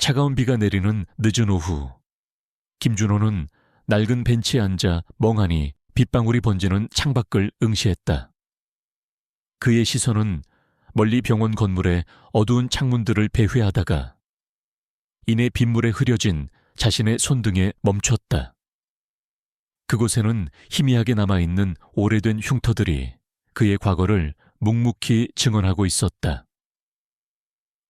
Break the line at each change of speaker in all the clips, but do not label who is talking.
차가운 비가 내리는 늦은 오후, 김준호는 낡은 벤치에 앉아 멍하니 빗방울이 번지는 창밖을 응시했다. 그의 시선은 멀리 병원 건물의 어두운 창문들을 배회하다가 이내 빗물에 흐려진 자신의 손등에 멈췄다. 그곳에는 희미하게 남아있는 오래된 흉터들이 그의 과거를 묵묵히 증언하고 있었다.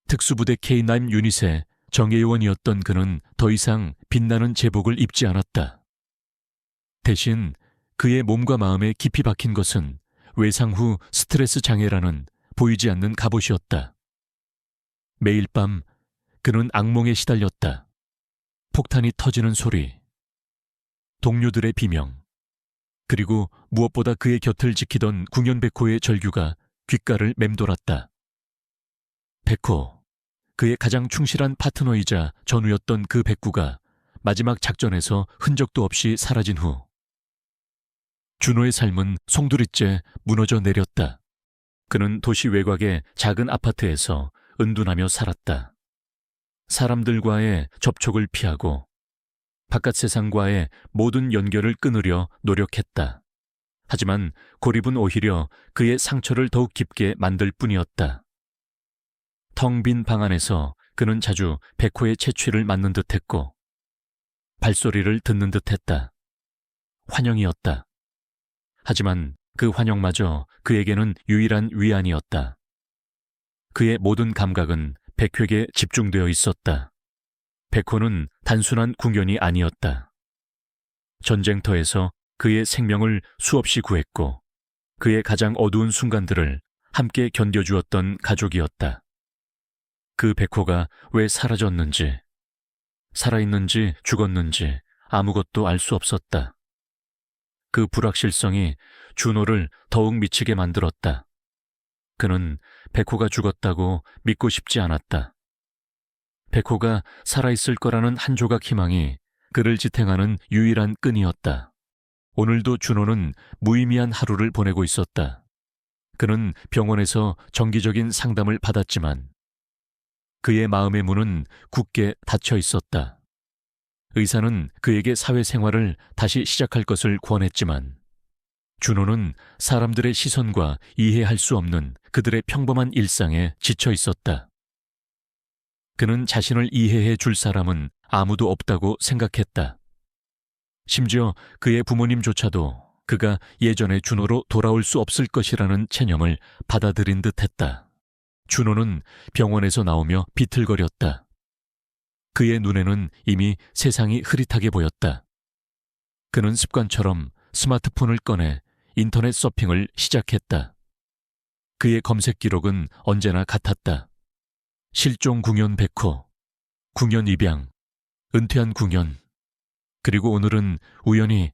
특수부대 K9 유닛의 정예요원이었던 그는 더 이상 빛나는 제복을 입지 않았다. 대신 그의 몸과 마음에 깊이 박힌 것은 외상 후 스트레스 장애라는 보이지 않는 갑옷이었다. 매일 밤 그는 악몽에 시달렸다. 폭탄이 터지는 소리, 동료들의 비명, 그리고 무엇보다 그의 곁을 지키던 궁연백호의 절규가 귓가를 맴돌았다. 백호, 그의 가장 충실한 파트너이자 전우였던 그 백구가 마지막 작전에서 흔적도 없이 사라진 후 준호의 삶은 송두리째 무너져 내렸다. 그는 도시 외곽의 작은 아파트에서 은둔하며 살았다. 사람들과의 접촉을 피하고 바깥 세상과의 모든 연결을 끊으려 노력했다. 하지만 고립은 오히려 그의 상처를 더욱 깊게 만들 뿐이었다. 텅 빈 방 안에서 그는 자주 백호의 채취를 맞는 듯했고 발소리를 듣는 듯했다. 환영이었다. 하지만 그 환영마저 그에게는 유일한 위안이었다. 그의 모든 감각은 백호에게 집중되어 있었다. 백호는 단순한 궁연이 아니었다. 전쟁터에서 그의 생명을 수없이 구했고 그의 가장 어두운 순간들을 함께 견뎌주었던 가족이었다. 그 백호가 왜 사라졌는지, 살아있는지 죽었는지 아무것도 알 수 없었다. 그 불확실성이 준호를 더욱 미치게 만들었다. 그는 백호가 죽었다고 믿고 싶지 않았다. 백호가 살아있을 거라는 한 조각 희망이 그를 지탱하는 유일한 끈이었다. 오늘도 준호는 무의미한 하루를 보내고 있었다. 그는 병원에서 정기적인 상담을 받았지만 그의 마음의 문은 굳게 닫혀 있었다. 의사는 그에게 사회생활을 다시 시작할 것을 권했지만 준호는 사람들의 시선과 이해할 수 없는 그들의 평범한 일상에 지쳐 있었다. 그는 자신을 이해해 줄 사람은 아무도 없다고 생각했다. 심지어 그의 부모님조차도 그가 예전의 준호로 돌아올 수 없을 것이라는 체념을 받아들인 듯했다. 준호는 병원에서 나오며 비틀거렸다. 그의 눈에는 이미 세상이 흐릿하게 보였다. 그는 습관처럼 스마트폰을 꺼내 인터넷 서핑을 시작했다. 그의 검색 기록은 언제나 같았다. 실종 궁연 백호, 궁연 입양, 은퇴한 궁연, 그리고 오늘은 우연히,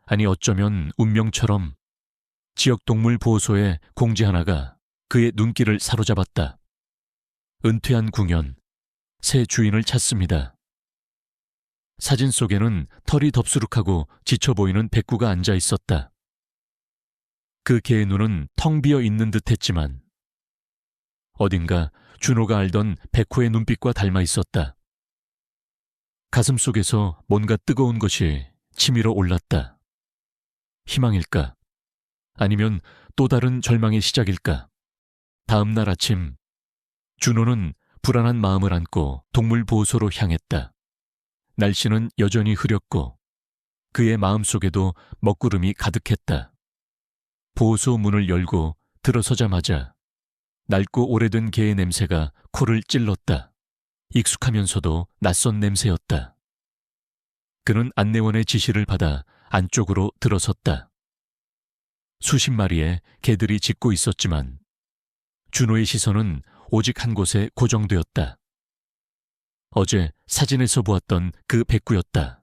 아니 어쩌면 운명처럼 지역동물보호소의 공지 하나가 그의 눈길을 사로잡았다. 은퇴한 궁연, 새 주인을 찾습니다. 사진 속에는 털이 덥수룩하고 지쳐 보이는 백구가 앉아 있었다. 그 개의 눈은 텅 비어 있는 듯했지만 어딘가 준호가 알던 백호의 눈빛과 닮아 있었다. 가슴 속에서 뭔가 뜨거운 것이 치밀어 올랐다. 희망일까? 아니면 또 다른 절망의 시작일까? 다음 날 아침, 준호는 불안한 마음을 안고 동물보호소로 향했다. 날씨는 여전히 흐렸고 그의 마음속에도 먹구름이 가득했다. 보호소 문을 열고 들어서자마자 낡고 오래된 개의 냄새가 코를 찔렀다. 익숙하면서도 낯선 냄새였다. 그는 안내원의 지시를 받아 안쪽으로 들어섰다. 수십 마리의 개들이 짖고 있었지만 준호의 시선은 오직 한 곳에 고정되었다. 어제 사진에서 보았던 그 백구였다.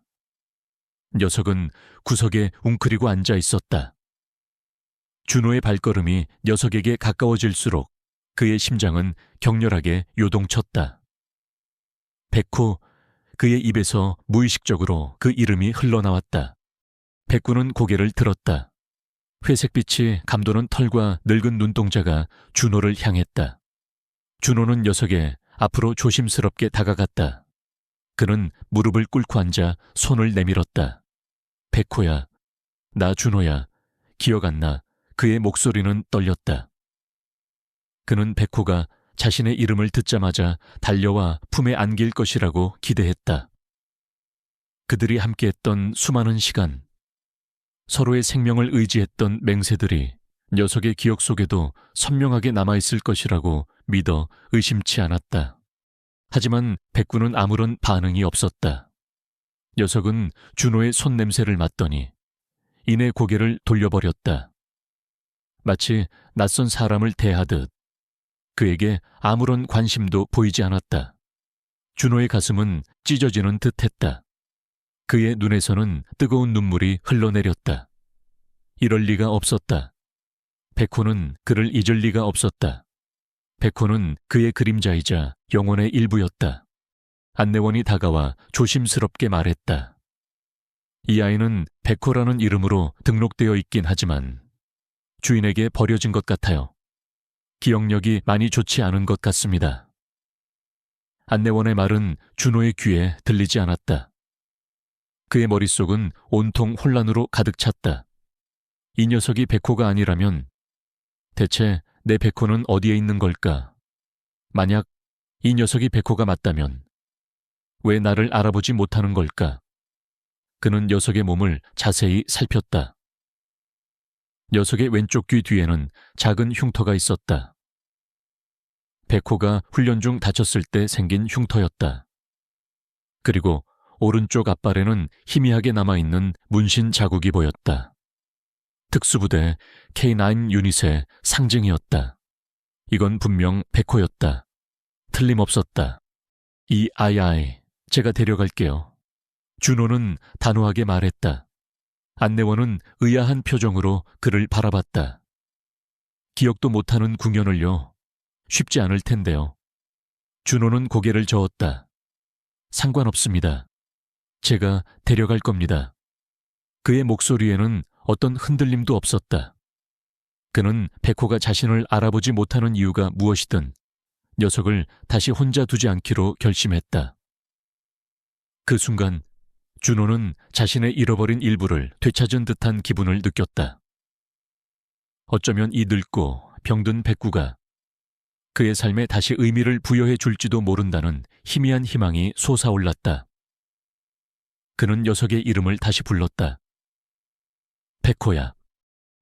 녀석은 구석에 웅크리고 앉아 있었다. 준호의 발걸음이 녀석에게 가까워질수록 그의 심장은 격렬하게 요동쳤다. 백호, 그의 입에서 무의식적으로 그 이름이 흘러나왔다. 백구는 고개를 들었다. 회색빛이 감도는 털과 늙은 눈동자가 준호를 향했다. 준호는 녀석에 앞으로 조심스럽게 다가갔다. 그는 무릎을 꿇고 앉아 손을 내밀었다. 백호야, 나 준호야. 기억 안 나. 그의 목소리는 떨렸다. 그는 백호가 자신의 이름을 듣자마자 달려와 품에 안길 것이라고 기대했다. 그들이 함께했던 수많은 시간, 서로의 생명을 의지했던 맹세들이 녀석의 기억 속에도 선명하게 남아있을 것이라고 믿어 의심치 않았다. 하지만 백구는 아무런 반응이 없었다. 녀석은 준호의 손냄새를 맡더니 이내 고개를 돌려버렸다. 마치 낯선 사람을 대하듯 그에게 아무런 관심도 보이지 않았다. 준호의 가슴은 찢어지는 듯했다. 그의 눈에서는 뜨거운 눈물이 흘러내렸다. 이럴 리가 없었다. 백호는 그를 잊을 리가 없었다. 백호는 그의 그림자이자 영혼의 일부였다. 안내원이 다가와 조심스럽게 말했다. 이 아이는 백호라는 이름으로 등록되어 있긴 하지만 주인에게 버려진 것 같아요. 기억력이 많이 좋지 않은 것 같습니다. 안내원의 말은 준호의 귀에 들리지 않았다. 그의 머릿속은 온통 혼란으로 가득 찼다. 이 녀석이 백호가 아니라면 대체 내 백호는 어디에 있는 걸까? 만약 이 녀석이 백호가 맞다면 왜 나를 알아보지 못하는 걸까? 그는 녀석의 몸을 자세히 살폈다. 녀석의 왼쪽 귀 뒤에는 작은 흉터가 있었다. 백호가 훈련 중 다쳤을 때 생긴 흉터였다. 그리고 오른쪽 앞발에는 희미하게 남아있는 문신 자국이 보였다. 특수부대 K9 유닛의 상징이었다. 이건 분명 백호였다. 틀림없었다. 이 아이, 제가 데려갈게요. 준호는 단호하게 말했다. 안내원은 의아한 표정으로 그를 바라봤다. 기억도 못하는 궁연을요. 쉽지 않을 텐데요. 준호는 고개를 저었다. 상관없습니다. 제가 데려갈 겁니다. 그의 목소리에는 어떤 흔들림도 없었다. 그는 백호가 자신을 알아보지 못하는 이유가 무엇이든 녀석을 다시 혼자 두지 않기로 결심했다. 그 순간 준호는 자신의 잃어버린 일부를 되찾은 듯한 기분을 느꼈다. 어쩌면 이 늙고 병든 백구가 그의 삶에 다시 의미를 부여해 줄지도 모른다는 희미한 희망이 솟아올랐다. 그는 녀석의 이름을 다시 불렀다. 백호야,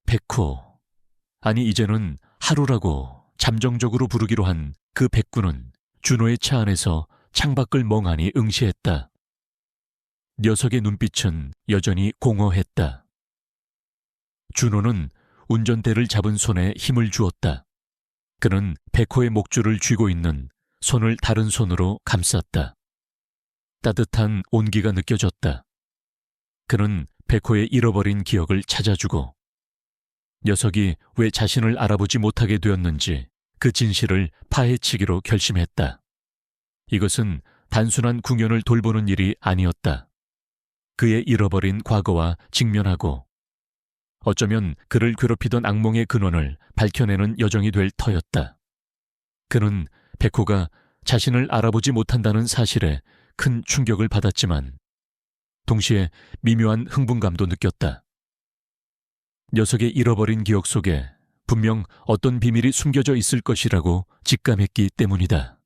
백호. 아니 이제는 하루라고 잠정적으로 부르기로 한 그 백구는 준호의 차 안에서 창밖을 멍하니 응시했다. 녀석의 눈빛은 여전히 공허했다. 준호는 운전대를 잡은 손에 힘을 주었다. 그는 백호의 목줄을 쥐고 있는 손을 다른 손으로 감쌌다. 따뜻한 온기가 느껴졌다. 그는 백호의 잃어버린 기억을 찾아주고 녀석이 왜 자신을 알아보지 못하게 되었는지 그 진실을 파헤치기로 결심했다. 이것은 단순한 궁연을 돌보는 일이 아니었다. 그의 잃어버린 과거와 직면하고 어쩌면 그를 괴롭히던 악몽의 근원을 밝혀내는 여정이 될 터였다. 그는 백호가 자신을 알아보지 못한다는 사실에 큰 충격을 받았지만 동시에 미묘한 흥분감도 느꼈다. 녀석의 잃어버린 기억 속에 분명 어떤 비밀이 숨겨져 있을 것이라고 직감했기 때문이다.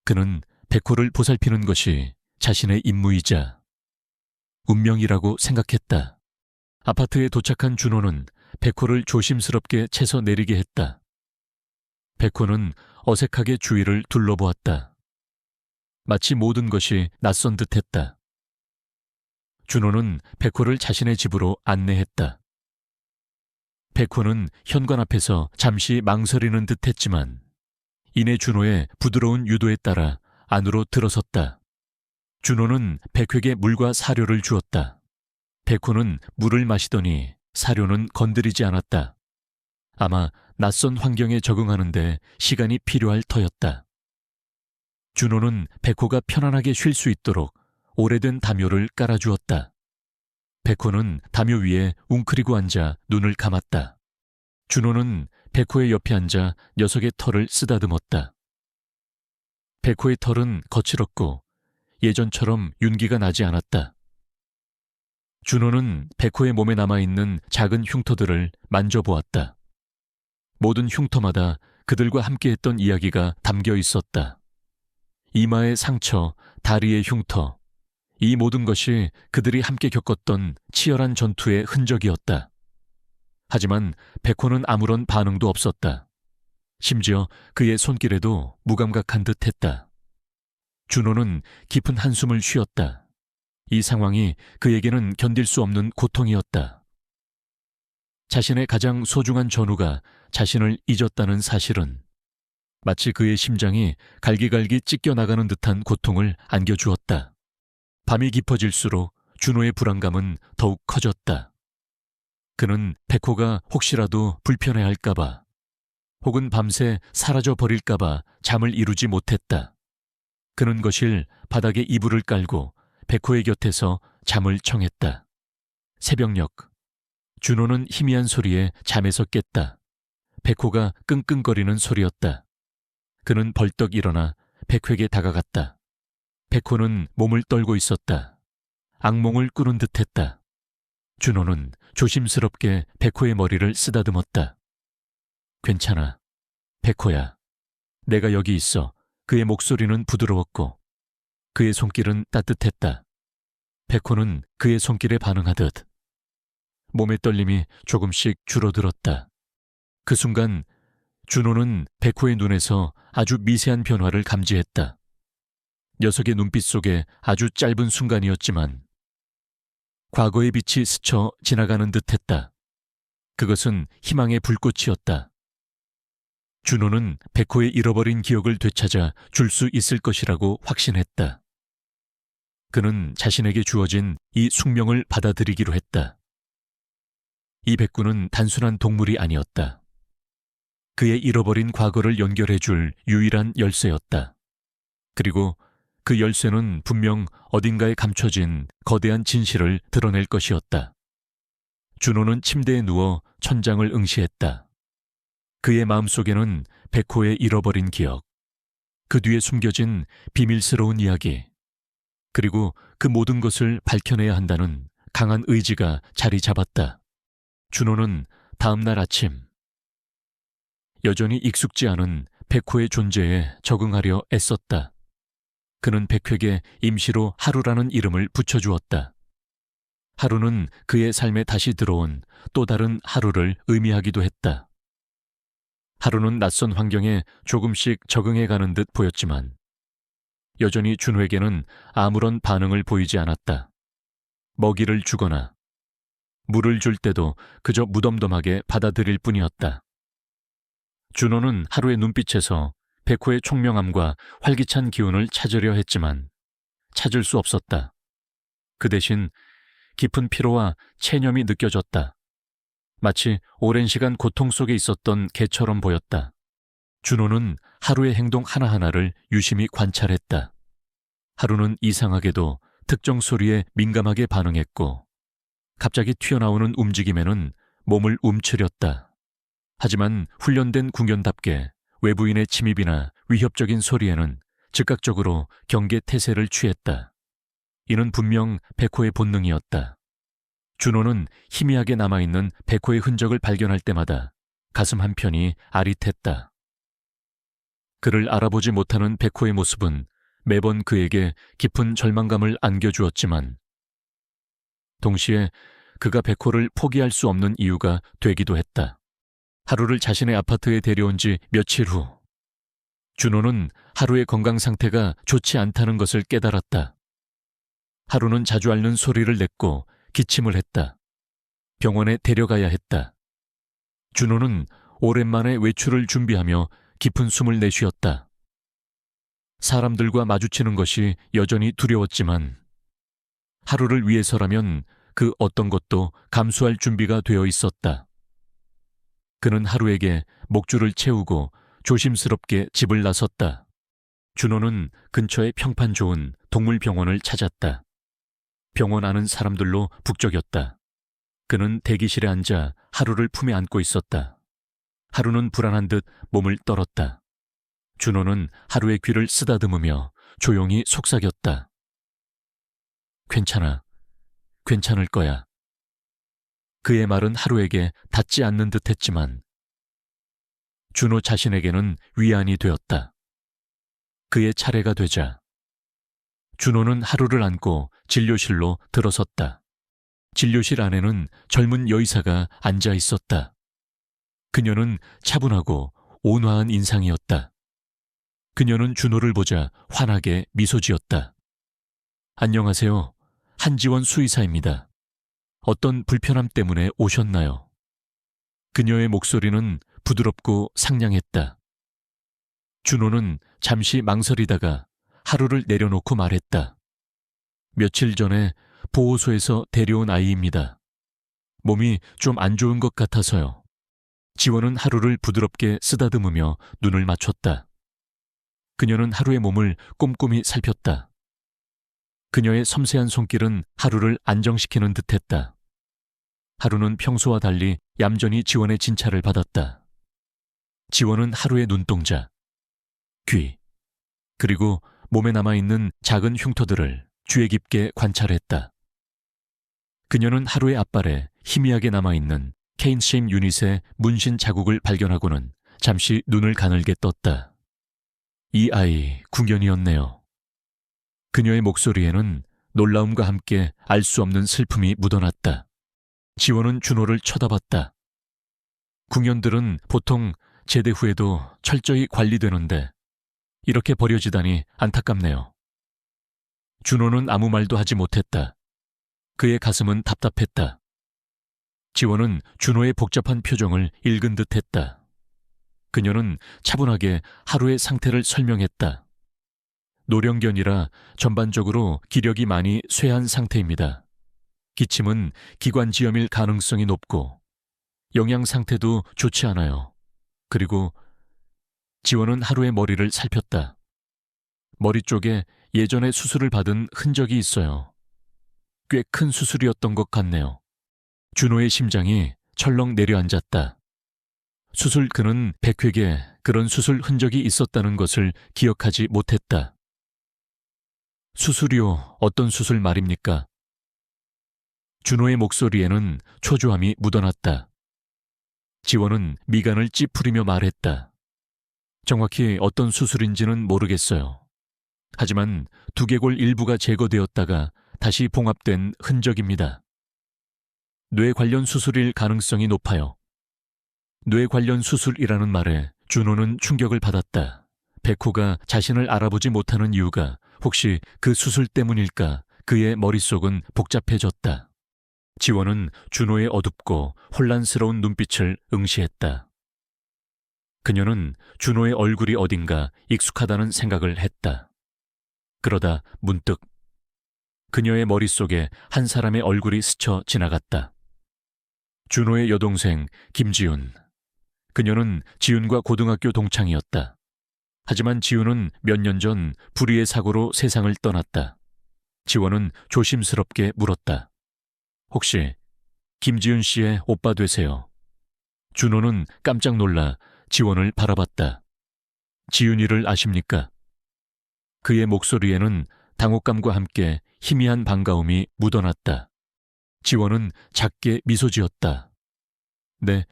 그는 백호를 보살피는 것이 자신의 임무이자 운명이라고 생각했다. 아파트에 도착한 준호는 백호를 조심스럽게 채서 내리게 했다. 백호는 어색하게 주위를 둘러보았다. 마치 모든 것이 낯선 듯했다. 준호는 백호를 자신의 집으로 안내했다. 백호는 현관 앞에서 잠시 망설이는 듯했지만 이내 준호의 부드러운 유도에 따라 안으로 들어섰다. 준호는 백호에게 물과 사료를 주었다. 백호는 물을 마시더니 사료는 건드리지 않았다. 아마 낯선 환경에 적응하는데 시간이 필요할 터였다. 준호는 백호가 편안하게 쉴 수 있도록 오래된 담요를 깔아주었다. 백호는 담요 위에 웅크리고 앉아 눈을 감았다. 준호는 백호의 옆에 앉아 녀석의 털을 쓰다듬었다. 백호의 털은 거칠었고 예전처럼 윤기가 나지 않았다. 준호는 백호의 몸에 남아있는 작은 흉터들을 만져보았다. 모든 흉터마다 그들과 함께했던 이야기가 담겨 있었다. 이마의 상처, 다리의 흉터, 이 모든 것이 그들이 함께 겪었던 치열한 전투의 흔적이었다. 하지만 백호는 아무런 반응도 없었다. 심지어 그의 손길에도 무감각한 듯 했다. 준호는 깊은 한숨을 쉬었다. 이 상황이 그에게는 견딜 수 없는 고통이었다. 자신의 가장 소중한 전우가 자신을 잊었다는 사실은 마치 그의 심장이 갈기갈기 찢겨나가는 듯한 고통을 안겨주었다. 밤이 깊어질수록 준호의 불안감은 더욱 커졌다. 그는 백호가 혹시라도 불편해할까봐 혹은 밤새 사라져버릴까봐 잠을 이루지 못했다. 그는 거실 바닥에 이불을 깔고 백호의 곁에서 잠을 청했다. 새벽녘, 준호는 희미한 소리에 잠에서 깼다. 백호가 끙끙거리는 소리였다. 그는 벌떡 일어나 백호에게 다가갔다. 백호는 몸을 떨고 있었다. 악몽을 꾸는 듯했다. 준호는 조심스럽게 백호의 머리를 쓰다듬었다. 괜찮아. 백호야. 내가 여기 있어. 그의 목소리는 부드러웠고 그의 손길은 따뜻했다. 백호는 그의 손길에 반응하듯 몸의 떨림이 조금씩 줄어들었다. 그 순간 준호는 백호의 눈에서 아주 미세한 변화를 감지했다. 녀석의 눈빛 속에 아주 짧은 순간이었지만 과거의 빛이 스쳐 지나가는 듯했다. 그것은 희망의 불꽃이었다. 준호는 백호의 잃어버린 기억을 되찾아 줄 수 있을 것이라고 확신했다. 그는 자신에게 주어진 이 숙명을 받아들이기로 했다. 이 백구는 단순한 동물이 아니었다. 그의 잃어버린 과거를 연결해줄 유일한 열쇠였다. 그리고 그 열쇠는 분명 어딘가에 감춰진 거대한 진실을 드러낼 것이었다. 준호는 침대에 누워 천장을 응시했다. 그의 마음속에는 백호의 잃어버린 기억, 그 뒤에 숨겨진 비밀스러운 이야기, 그리고 그 모든 것을 밝혀내야 한다는 강한 의지가 자리 잡았다. 준호는 다음 날 아침 여전히 익숙지 않은 백호의 존재에 적응하려 애썼다. 그는 백호에게 임시로 하루라는 이름을 붙여주었다. 하루는 그의 삶에 다시 들어온 또 다른 하루를 의미하기도 했다. 하루는 낯선 환경에 조금씩 적응해가는 듯 보였지만 여전히 준호에게는 아무런 반응을 보이지 않았다. 먹이를 주거나 물을 줄 때도 그저 무덤덤하게 받아들일 뿐이었다. 준호는 하루의 눈빛에서 백호의 총명함과 활기찬 기운을 찾으려 했지만 찾을 수 없었다. 그 대신 깊은 피로와 체념이 느껴졌다. 마치 오랜 시간 고통 속에 있었던 개처럼 보였다. 준호는 하루의 행동 하나하나를 유심히 관찰했다. 하루는 이상하게도 특정 소리에 민감하게 반응했고 갑자기 튀어나오는 움직임에는 몸을 움츠렸다. 하지만 훈련된 군견답게 외부인의 침입이나 위협적인 소리에는 즉각적으로 경계 태세를 취했다. 이는 분명 백호의 본능이었다. 준호는 희미하게 남아있는 백호의 흔적을 발견할 때마다 가슴 한편이 아릿했다. 그를 알아보지 못하는 백호의 모습은 매번 그에게 깊은 절망감을 안겨주었지만 동시에 그가 백호를 포기할 수 없는 이유가 되기도 했다. 하루를 자신의 아파트에 데려온 지 며칠 후 준호는 하루의 건강 상태가 좋지 않다는 것을 깨달았다. 하루는 자주 앓는 소리를 냈고 기침을 했다. 병원에 데려가야 했다. 준호는 오랜만에 외출을 준비하며 깊은 숨을 내쉬었다. 사람들과 마주치는 것이 여전히 두려웠지만 하루를 위해서라면 그 어떤 것도 감수할 준비가 되어 있었다. 그는 하루에게 목줄을 채우고 조심스럽게 집을 나섰다. 준호는 근처에 평판 좋은 동물병원을 찾았다. 병원 안은 사람들로 북적였다. 그는 대기실에 앉아 하루를 품에 안고 있었다. 하루는 불안한 듯 몸을 떨었다. 준호는 하루의 귀를 쓰다듬으며 조용히 속삭였다. 괜찮아. 괜찮을 거야. 그의 말은 하루에게 닿지 않는 듯했지만 준호 자신에게는 위안이 되었다. 그의 차례가 되자 준호는 하루를 안고 진료실로 들어섰다. 진료실 안에는 젊은 여의사가 앉아 있었다. 그녀는 차분하고 온화한 인상이었다. 그녀는 준호를 보자 환하게 미소 지었다. 안녕하세요. 한지원 수의사입니다. 어떤 불편함 때문에 오셨나요? 그녀의 목소리는 부드럽고 상냥했다. 준호는 잠시 망설이다가 하루를 내려놓고 말했다. 며칠 전에 보호소에서 데려온 아이입니다. 몸이 좀 안 좋은 것 같아서요. 지원은 하루를 부드럽게 쓰다듬으며 눈을 맞췄다. 그녀는 하루의 몸을 꼼꼼히 살폈다. 그녀의 섬세한 손길은 하루를 안정시키는 듯했다. 하루는 평소와 달리 얌전히 지원의 진찰을 받았다. 지원은 하루의 눈동자, 귀, 그리고 몸에 남아있는 작은 흉터들을 주의 깊게 관찰했다. 그녀는 하루의 앞발에 희미하게 남아있는 케인쉐임 유닛의 문신 자국을 발견하고는 잠시 눈을 가늘게 떴다. 이 아이 궁연이었네요. 그녀의 목소리에는 놀라움과 함께 알 수 없는 슬픔이 묻어났다. 지원은 준호를 쳐다봤다. 궁연들은 보통 제대 후에도 철저히 관리되는데 이렇게 버려지다니 안타깝네요. 준호는 아무 말도 하지 못했다. 그의 가슴은 답답했다. 지원은 준호의 복잡한 표정을 읽은 듯했다. 그녀는 차분하게 하루의 상태를 설명했다. 노령견이라 전반적으로 기력이 많이 쇠한 상태입니다. 기침은 기관지염일 가능성이 높고 영양 상태도 좋지 않아요. 그리고 지원은 하루의 머리를 살폈다. 머리 쪽에 예전에 수술을 받은 흔적이 있어요. 꽤 큰 수술이었던 것 같네요. 준호의 심장이 철렁 내려앉았다. 수술 그는 100회개 그런 수술 흔적이 있었다는 것을 기억하지 못했다. 수술이요? 어떤 수술 말입니까? 준호의 목소리에는 초조함이 묻어났다. 지원은 미간을 찌푸리며 말했다. 정확히 어떤 수술인지는 모르겠어요. 하지만 두개골 일부가 제거되었다가 다시 봉합된 흔적입니다. 뇌 관련 수술일 가능성이 높아요. 뇌 관련 수술이라는 말에 준호는 충격을 받았다. 백호가 자신을 알아보지 못하는 이유가 혹시 그 수술 때문일까? 그의 머릿속은 복잡해졌다. 지원은 준호의 어둡고 혼란스러운 눈빛을 응시했다. 그녀는 준호의 얼굴이 어딘가 익숙하다는 생각을 했다. 그러다 문득 그녀의 머릿속에 한 사람의 얼굴이 스쳐 지나갔다. 준호의 여동생 김지훈. 그녀는 지훈과 고등학교 동창이었다. 하지만 지훈은 몇 년 전 불의의 사고로 세상을 떠났다. 지원은 조심스럽게 물었다. 혹시 김지훈 씨의 오빠 되세요? 준호는 깜짝 놀라 지원을 바라봤다. 지훈이를 아십니까? 그의 목소리에는 당혹감과 함께 희미한 반가움이 묻어났다. 지원은 작게 미소 지었다. 네,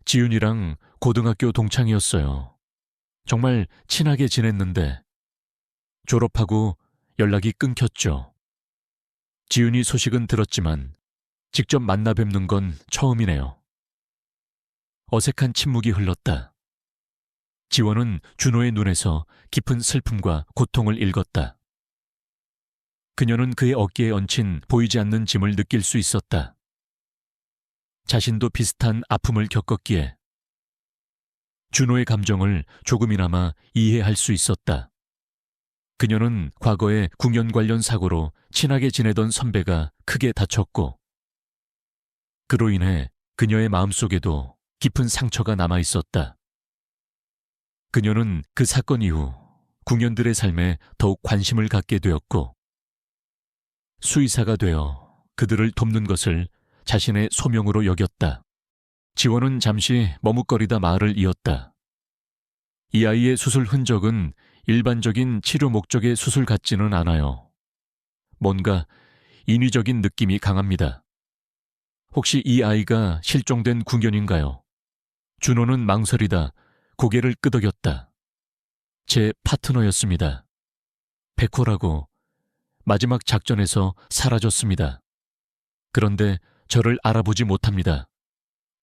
지훈이랑 고등학교 동창이었어요. 정말 친하게 지냈는데 졸업하고 연락이 끊겼죠. 지훈이 소식은 들었지만 직접 만나 뵙는 건 처음이네요. 어색한 침묵이 흘렀다. 지원은 준호의 눈에서 깊은 슬픔과 고통을 읽었다. 그녀는 그의 어깨에 얹힌 보이지 않는 짐을 느낄 수 있었다. 자신도 비슷한 아픔을 겪었기에 준호의 감정을 조금이나마 이해할 수 있었다. 그녀는 과거에 궁연 관련 사고로 친하게 지내던 선배가 크게 다쳤고 그로 인해 그녀의 마음속에도 깊은 상처가 남아 있었다. 그녀는 그 사건 이후 궁연들의 삶에 더욱 관심을 갖게 되었고 수의사가 되어 그들을 돕는 것을 자신의 소명으로 여겼다. 지원은 잠시 머뭇거리다 말을 이었다. 이 아이의 수술 흔적은 일반적인 치료 목적의 수술 같지는 않아요. 뭔가 인위적인 느낌이 강합니다. 혹시 이 아이가 실종된 궁견인가요? 준호는 망설이다 고개를 끄덕였다. 제 파트너였습니다. 백호라고 마지막 작전에서 사라졌습니다. 그런데 저를 알아보지 못합니다.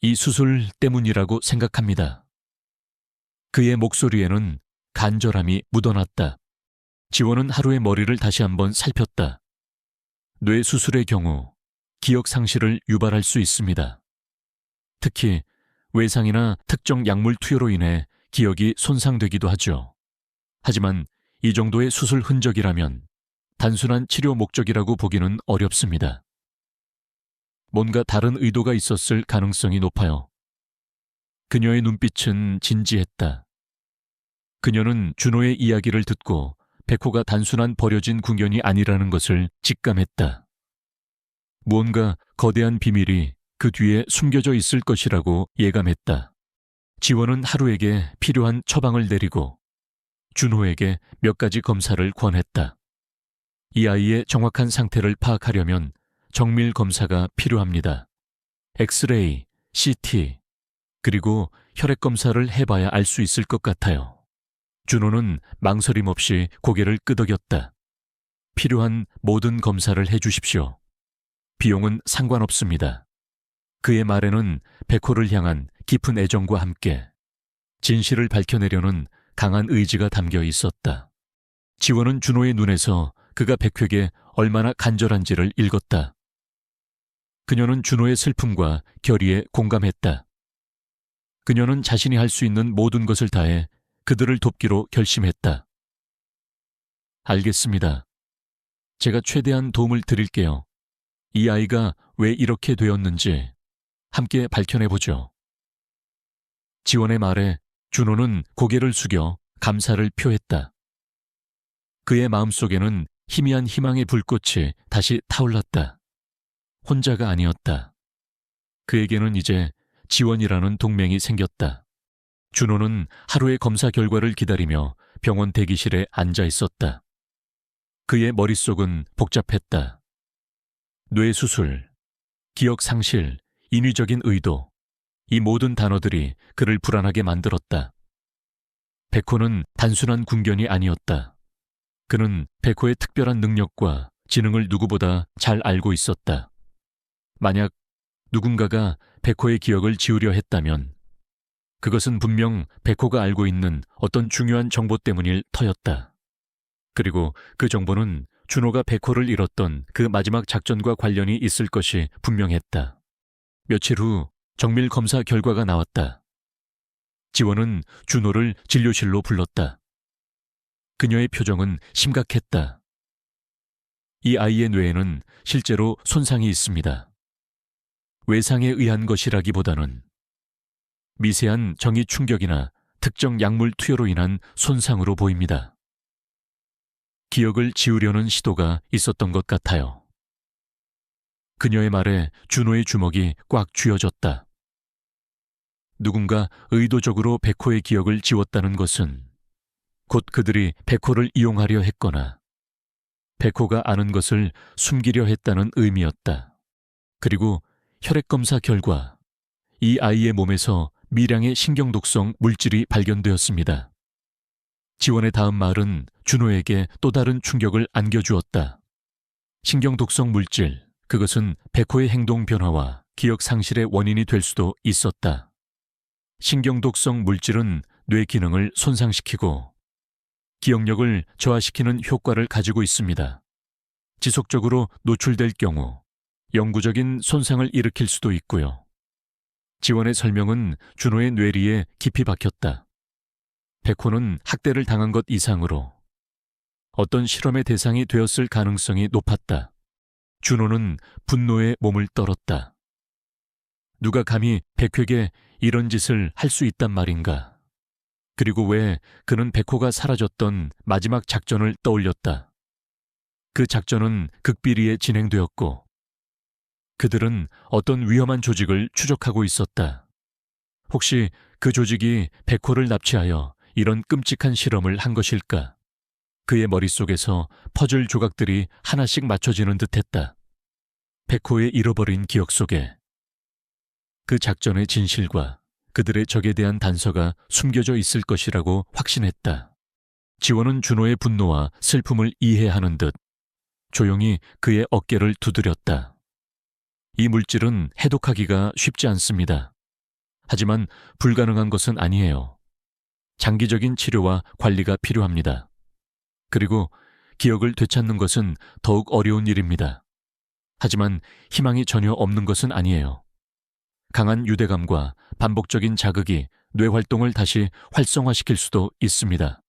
이 수술 때문이라고 생각합니다. 그의 목소리에는 간절함이 묻어났다. 지원은 하루의 머리를 다시 한번 살폈다. 뇌 수술의 경우 기억 상실을 유발할 수 있습니다. 특히 외상이나 특정 약물 투여로 인해 기억이 손상되기도 하죠. 하지만 이 정도의 수술 흔적이라면 단순한 치료 목적이라고 보기는 어렵습니다. 뭔가 다른 의도가 있었을 가능성이 높아요. 그녀의 눈빛은 진지했다. 그녀는 준호의 이야기를 듣고 백호가 단순한 버려진 궁견이 아니라는 것을 직감했다. 무언가 거대한 비밀이 그 뒤에 숨겨져 있을 것이라고 예감했다. 지원은 하루에게 필요한 처방을 내리고 준호에게 몇 가지 검사를 권했다. 이 아이의 정확한 상태를 파악하려면 정밀 검사가 필요합니다. 엑스레이, CT, 그리고 혈액 검사를 해봐야 알 수 있을 것 같아요. 준호는 망설임 없이 고개를 끄덕였다. 필요한 모든 검사를 해주십시오. 비용은 상관없습니다. 그의 말에는 백호를 향한 깊은 애정과 함께 진실을 밝혀내려는 강한 의지가 담겨 있었다. 지원은 준호의 눈에서 그가 백호에게 얼마나 간절한지를 읽었다. 그녀는 준호의 슬픔과 결의에 공감했다. 그녀는 자신이 할 수 있는 모든 것을 다해 그들을 돕기로 결심했다. 알겠습니다. 제가 최대한 도움을 드릴게요. 이 아이가 왜 이렇게 되었는지 함께 밝혀내보죠. 지원의 말에 준호는 고개를 숙여 감사를 표했다. 그의 마음속에는 희미한 희망의 불꽃이 다시 타올랐다. 혼자가 아니었다. 그에게는 이제 지원이라는 동맹이 생겼다. 준호는 하루의 검사 결과를 기다리며 병원 대기실에 앉아 있었다. 그의 머릿속은 복잡했다. 뇌수술, 기억 상실, 인위적인 의도, 이 모든 단어들이 그를 불안하게 만들었다. 백호는 단순한 궁견이 아니었다. 그는 백호의 특별한 능력과 지능을 누구보다 잘 알고 있었다. 만약 누군가가 백호의 기억을 지우려 했다면 그것은 분명 백호가 알고 있는 어떤 중요한 정보 때문일 터였다. 그리고 그 정보는 준호가 백호를 잃었던 그 마지막 작전과 관련이 있을 것이 분명했다. 며칠 후 정밀 검사 결과가 나왔다. 지원은 준호를 진료실로 불렀다. 그녀의 표정은 심각했다. 이 아이의 뇌에는 실제로 손상이 있습니다. 외상에 의한 것이라기보다는 미세한 정이 충격이나 특정 약물 투여로 인한 손상으로 보입니다. 기억을 지우려는 시도가 있었던 것 같아요. 그녀의 말에 준호의 주먹이 꽉 쥐어졌다. 누군가 의도적으로 백호의 기억을 지웠다는 것은 곧 그들이 백호를 이용하려 했거나 백호가 아는 것을 숨기려 했다는 의미였다. 그리고 혈액검사 결과 이 아이의 몸에서 미량의 신경독성 물질이 발견되었습니다. 지원의 다음 말은 준호에게 또 다른 충격을 안겨주었다. 신경독성 물질, 그것은 백호의 행동 변화와 기억 상실의 원인이 될 수도 있었다. 신경독성 물질은 뇌 기능을 손상시키고 기억력을 저하시키는 효과를 가지고 있습니다. 지속적으로 노출될 경우 영구적인 손상을 일으킬 수도 있고요. 지원의 설명은 준호의 뇌리에 깊이 박혔다. 백호는 학대를 당한 것 이상으로 어떤 실험의 대상이 되었을 가능성이 높았다. 준호는 분노에 몸을 떨었다. 누가 감히 백호에게 이런 짓을 할 수 있단 말인가? 그리고 왜 그는 백호가 사라졌던 마지막 작전을 떠올렸다. 그 작전은 극비리에 진행되었고 그들은 어떤 위험한 조직을 추적하고 있었다. 혹시 그 조직이 백호를 납치하여 이런 끔찍한 실험을 한 것일까? 그의 머릿속에서 퍼즐 조각들이 하나씩 맞춰지는 듯했다. 백호의 잃어버린 기억 속에 그 작전의 진실과 그들의 적에 대한 단서가 숨겨져 있을 것이라고 확신했다. 지원은 준호의 분노와 슬픔을 이해하는 듯 조용히 그의 어깨를 두드렸다. 이 물질은 해독하기가 쉽지 않습니다. 하지만 불가능한 것은 아니에요. 장기적인 치료와 관리가 필요합니다. 그리고 기억을 되찾는 것은 더욱 어려운 일입니다. 하지만 희망이 전혀 없는 것은 아니에요. 강한 유대감과 반복적인 자극이 뇌 활동을 다시 활성화시킬 수도 있습니다.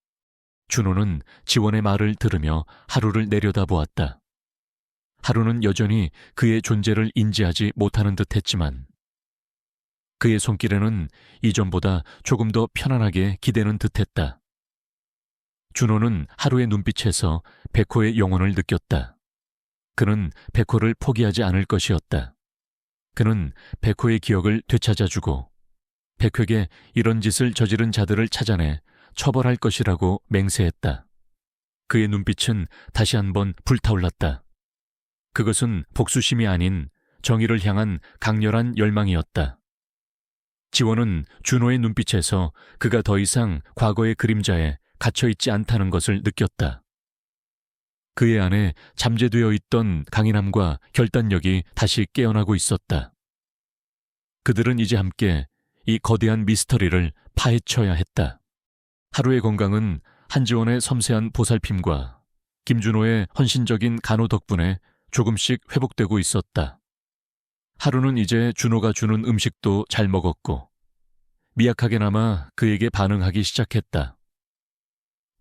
준호는 지원의 말을 들으며 하루를 내려다보았다. 하루는 여전히 그의 존재를 인지하지 못하는 듯했지만 그의 손길에는 이전보다 조금 더 편안하게 기대는 듯했다. 준호는 하루의 눈빛에서 백호의 영혼을 느꼈다. 그는 백호를 포기하지 않을 것이었다. 그는 백호의 기억을 되찾아주고 백호에게 이런 짓을 저지른 자들을 찾아내 처벌할 것이라고 맹세했다. 그의 눈빛은 다시 한번 불타올랐다. 그것은 복수심이 아닌 정의를 향한 강렬한 열망이었다. 지원은 준호의 눈빛에서 그가 더 이상 과거의 그림자에 갇혀있지 않다는 것을 느꼈다. 그의 안에 잠재되어 있던 강인함과 결단력이 다시 깨어나고 있었다. 그들은 이제 함께 이 거대한 미스터리를 파헤쳐야 했다. 하루의 건강은 한지원의 섬세한 보살핌과 김준호의 헌신적인 간호 덕분에 조금씩 회복되고 있었다. 하루는 이제 준호가 주는 음식도 잘 먹었고 미약하게나마 그에게 반응하기 시작했다.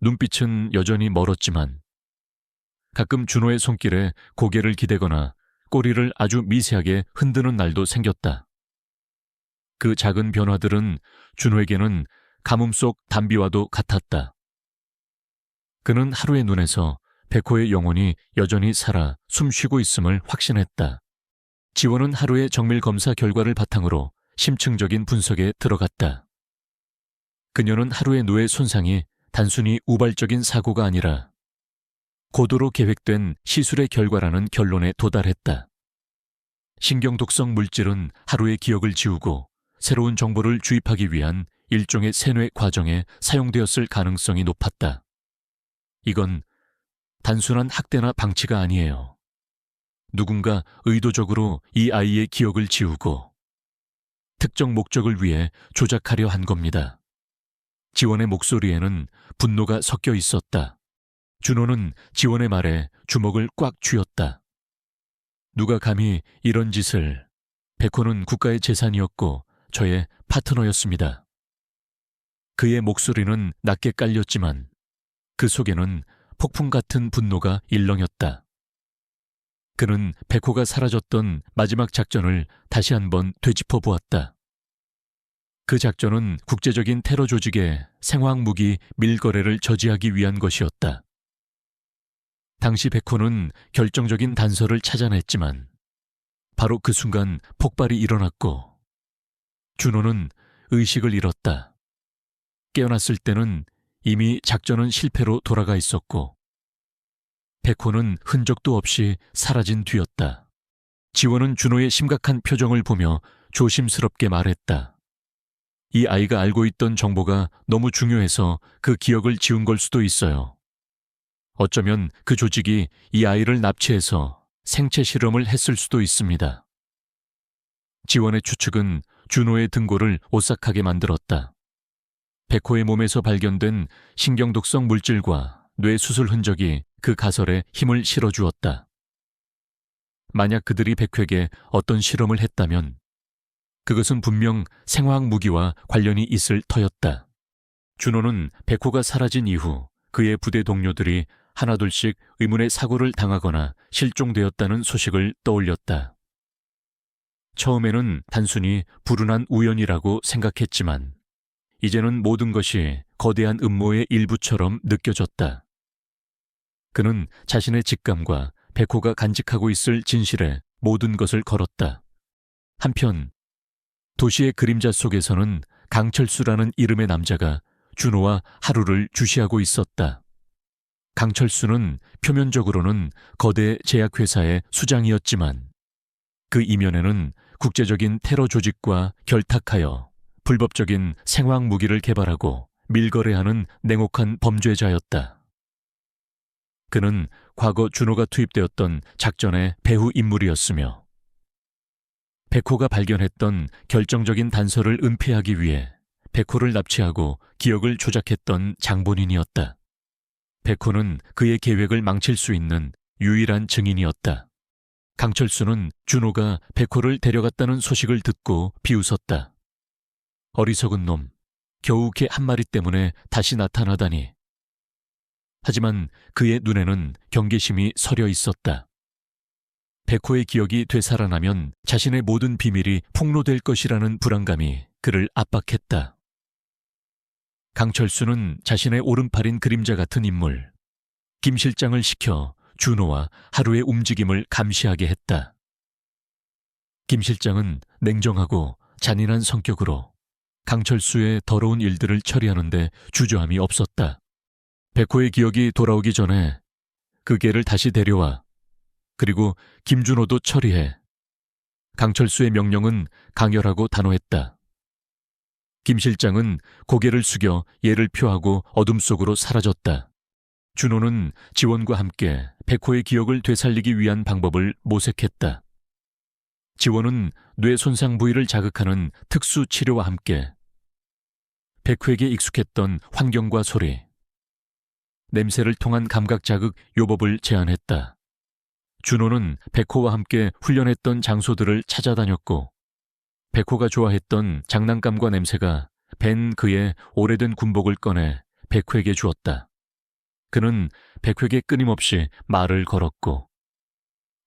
눈빛은 여전히 멀었지만 가끔 준호의 손길에 고개를 기대거나 꼬리를 아주 미세하게 흔드는 날도 생겼다. 그 작은 변화들은 준호에게는 가뭄 속 단비와도 같았다. 그는 하루의 눈에서 백호의 영혼이 여전히 살아 숨쉬고 있음을 확신했다. 지원은 하루의 정밀 검사 결과를 바탕으로 심층적인 분석에 들어갔다. 그녀는 하루의 뇌 손상이 단순히 우발적인 사고가 아니라 고도로 계획된 시술의 결과라는 결론에 도달했다. 신경독성 물질은 하루의 기억을 지우고 새로운 정보를 주입하기 위한 일종의 세뇌 과정에 사용되었을 가능성이 높았다. 이건 단순한 학대나 방치가 아니에요. 누군가 의도적으로 이 아이의 기억을 지우고 특정 목적을 위해 조작하려 한 겁니다. 지원의 목소리에는 분노가 섞여 있었다. 준호는 지원의 말에 주먹을 꽉 쥐었다. 누가 감히 이런 짓을... 백호는 국가의 재산이었고 저의 파트너였습니다. 그의 목소리는 낮게 깔렸지만 그 속에는 폭풍 같은 분노가 일렁였다. 그는 백호가 사라졌던 마지막 작전을 다시 한번 되짚어 보았다. 그 작전은 국제적인 테러 조직의 생화학무기 밀거래를 저지하기 위한 것이었다. 당시 백호는 결정적인 단서를 찾아냈지만 바로 그 순간 폭발이 일어났고 준호는 의식을 잃었다. 깨어났을 때는 이미 작전은 실패로 돌아가 있었고 백호는 흔적도 없이 사라진 뒤였다. 지원은 준호의 심각한 표정을 보며 조심스럽게 말했다. 이 아이가 알고 있던 정보가 너무 중요해서 그 기억을 지운 걸 수도 있어요. 어쩌면 그 조직이 이 아이를 납치해서 생체 실험을 했을 수도 있습니다. 지원의 추측은 준호의 등골을 오싹하게 만들었다. 백호의 몸에서 발견된 신경독성 물질과 뇌 수술 흔적이 그 가설에 힘을 실어주었다. 만약 그들이 백호에게 어떤 실험을 했다면 그것은 분명 생화학 무기와 관련이 있을 터였다. 준호는 백호가 사라진 이후 그의 부대 동료들이 하나둘씩 의문의 사고를 당하거나 실종되었다는 소식을 떠올렸다. 처음에는 단순히 불운한 우연이라고 생각했지만 이제는 모든 것이 거대한 음모의 일부처럼 느껴졌다. 그는 자신의 직감과 백호가 간직하고 있을 진실에 모든 것을 걸었다. 한편 도시의 그림자 속에서는 강철수라는 이름의 남자가 준호와 하루를 주시하고 있었다. 강철수는 표면적으로는 거대 제약회사의 수장이었지만 그 이면에는 국제적인 테러 조직과 결탁하여 불법적인 생화학 무기를 개발하고 밀거래하는 냉혹한 범죄자였다. 그는 과거 준호가 투입되었던 작전의 배후 인물이었으며 백호가 발견했던 결정적인 단서를 은폐하기 위해 백호를 납치하고 기억을 조작했던 장본인이었다. 백호는 그의 계획을 망칠 수 있는 유일한 증인이었다. 강철수는 준호가 백호를 데려갔다는 소식을 듣고 비웃었다. 어리석은 놈, 겨우 개 한 마리 때문에 다시 나타나다니. 하지만 그의 눈에는 경계심이 서려 있었다. 백호의 기억이 되살아나면 자신의 모든 비밀이 폭로될 것이라는 불안감이 그를 압박했다. 강철수는 자신의 오른팔인 그림자 같은 인물, 김 실장을 시켜 준호와 하루의 움직임을 감시하게 했다. 김 실장은 냉정하고 잔인한 성격으로 강철수의 더러운 일들을 처리하는데 주저함이 없었다. 백호의 기억이 돌아오기 전에 그 개를 다시 데려와. 그리고 김준호도 처리해. 강철수의 명령은 강렬하고 단호했다. 김 실장은 고개를 숙여 예를 표하고 어둠 속으로 사라졌다. 준호는 지원과 함께 백호의 기억을 되살리기 위한 방법을 모색했다. 지원은 뇌 손상 부위를 자극하는 특수 치료와 함께 백호에게 익숙했던 환경과 소리, 냄새를 통한 감각 자극 요법을 제안했다. 준호는 백호와 함께 훈련했던 장소들을 찾아다녔고 백호가 좋아했던 장난감과 냄새가 밴 그의 오래된 군복을 꺼내 백호에게 주었다. 그는 백호에게 끊임없이 말을 걸었고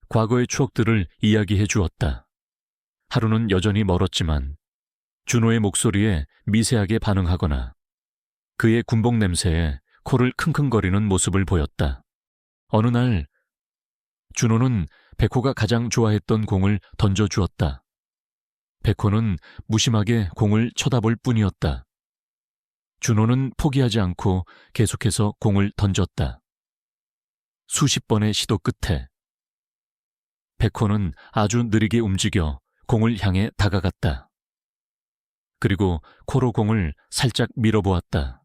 과거의 추억들을 이야기해 주었다. 하루는 여전히 멀었지만 준호의 목소리에 미세하게 반응하거나 그의 군복 냄새에 코를 킁킁거리는 모습을 보였다. 어느 날 준호는 백호가 가장 좋아했던 공을 던져주었다. 백호는 무심하게 공을 쳐다볼 뿐이었다. 준호는 포기하지 않고 계속해서 공을 던졌다. 수십 번의 시도 끝에 백호는 아주 느리게 움직여 공을 향해 다가갔다. 그리고 코로 공을 살짝 밀어보았다.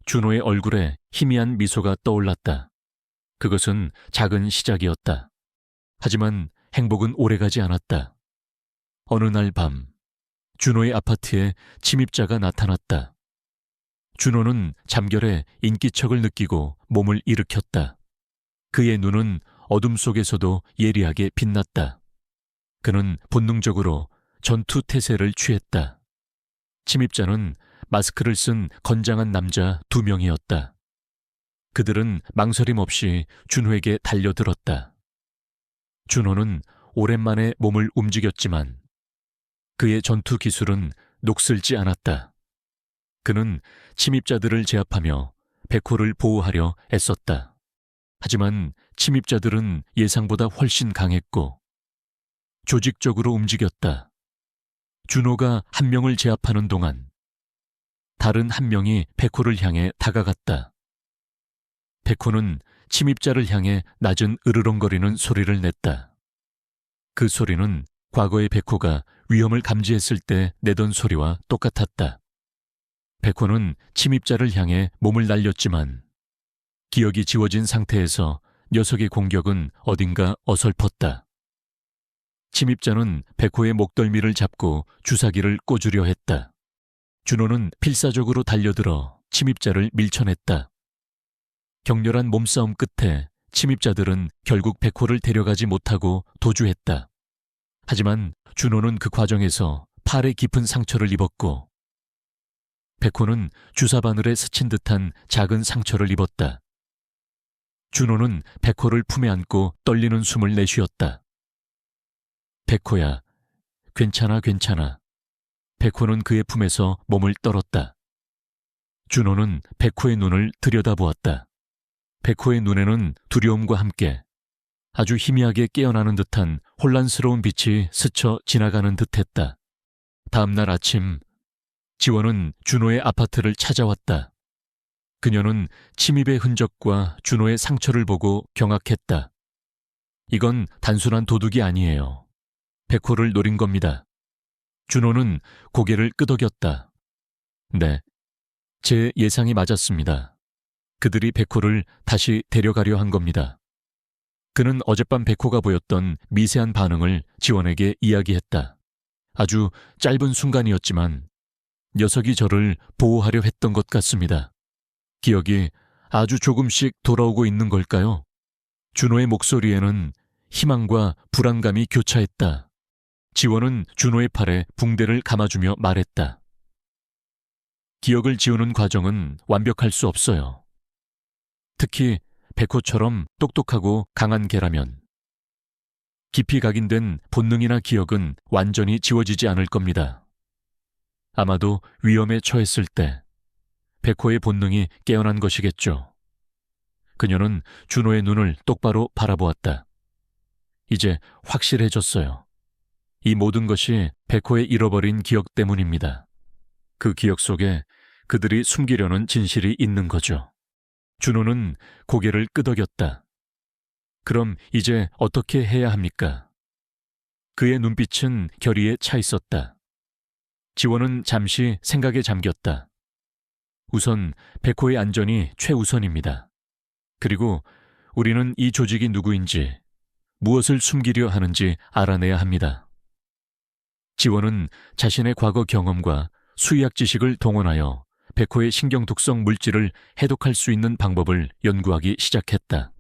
준호의 얼굴에 희미한 미소가 떠올랐다. 그것은 작은 시작이었다. 하지만 행복은 오래가지 않았다. 어느 날 밤, 준호의 아파트에 침입자가 나타났다. 준호는 잠결에 인기척을 느끼고 몸을 일으켰다. 그의 눈은 어둠 속에서도 예리하게 빛났다. 그는 본능적으로 전투 태세를 취했다. 침입자는 마스크를 쓴 건장한 남자 2명이었다. 그들은 망설임 없이 준호에게 달려들었다. 준호는 오랜만에 몸을 움직였지만 그의 전투 기술은 녹슬지 않았다. 그는 침입자들을 제압하며 백호를 보호하려 애썼다. 하지만 침입자들은 예상보다 훨씬 강했고 조직적으로 움직였다. 준호가 한 명을 제압하는 동안 다른 한 명이 백호를 향해 다가갔다. 백호는 침입자를 향해 낮은 으르렁거리는 소리를 냈다. 그 소리는 과거의 백호가 위험을 감지했을 때 내던 소리와 똑같았다. 백호는 침입자를 향해 몸을 날렸지만 기억이 지워진 상태에서 녀석의 공격은 어딘가 어설펐다. 침입자는 백호의 목덜미를 잡고 주사기를 꽂으려 했다. 준호는 필사적으로 달려들어 침입자를 밀쳐냈다. 격렬한 몸싸움 끝에 침입자들은 결국 백호를 데려가지 못하고 도주했다. 하지만 준호는 그 과정에서 팔에 깊은 상처를 입었고 백호는 주사 바늘에 스친 듯한 작은 상처를 입었다. 준호는 백호를 품에 안고 떨리는 숨을 내쉬었다. 백호야, 괜찮아, 괜찮아. 백호는 그의 품에서 몸을 떨었다. 준호는 백호의 눈을 들여다보았다. 백호의 눈에는 두려움과 함께 아주 희미하게 깨어나는 듯한 혼란스러운 빛이 스쳐 지나가는 듯했다. 다음 날 아침, 지원은 준호의 아파트를 찾아왔다. 그녀는 침입의 흔적과 준호의 상처를 보고 경악했다. 이건 단순한 도둑이 아니에요. 백호를 노린 겁니다. 준호는 고개를 끄덕였다. 네, 제 예상이 맞았습니다. 그들이 백호를 다시 데려가려 한 겁니다. 그는 어젯밤 백호가 보였던 미세한 반응을 지원에게 이야기했다. 아주 짧은 순간이었지만 녀석이 저를 보호하려 했던 것 같습니다. 기억이 아주 조금씩 돌아오고 있는 걸까요? 준호의 목소리에는 희망과 불안감이 교차했다. 지원은 준호의 팔에 붕대를 감아주며 말했다. 기억을 지우는 과정은 완벽할 수 없어요. 특히 백호처럼 똑똑하고 강한 개라면 깊이 각인된 본능이나 기억은 완전히 지워지지 않을 겁니다. 아마도 위험에 처했을 때 백호의 본능이 깨어난 것이겠죠. 그녀는 준호의 눈을 똑바로 바라보았다. 이제 확실해졌어요. 이 모든 것이 백호의 잃어버린 기억 때문입니다. 그 기억 속에 그들이 숨기려는 진실이 있는 거죠. 준호는 고개를 끄덕였다. 그럼 이제 어떻게 해야 합니까? 그의 눈빛은 결의에 차 있었다. 지원은 잠시 생각에 잠겼다. 우선 백호의 안전이 최우선입니다. 그리고 우리는 이 조직이 누구인지, 무엇을 숨기려 하는지 알아내야 합니다. 지원은 자신의 과거 경험과 수의학 지식을 동원하여 백호의 신경독성 물질을 해독할 수 있는 방법을 연구하기 시작했다.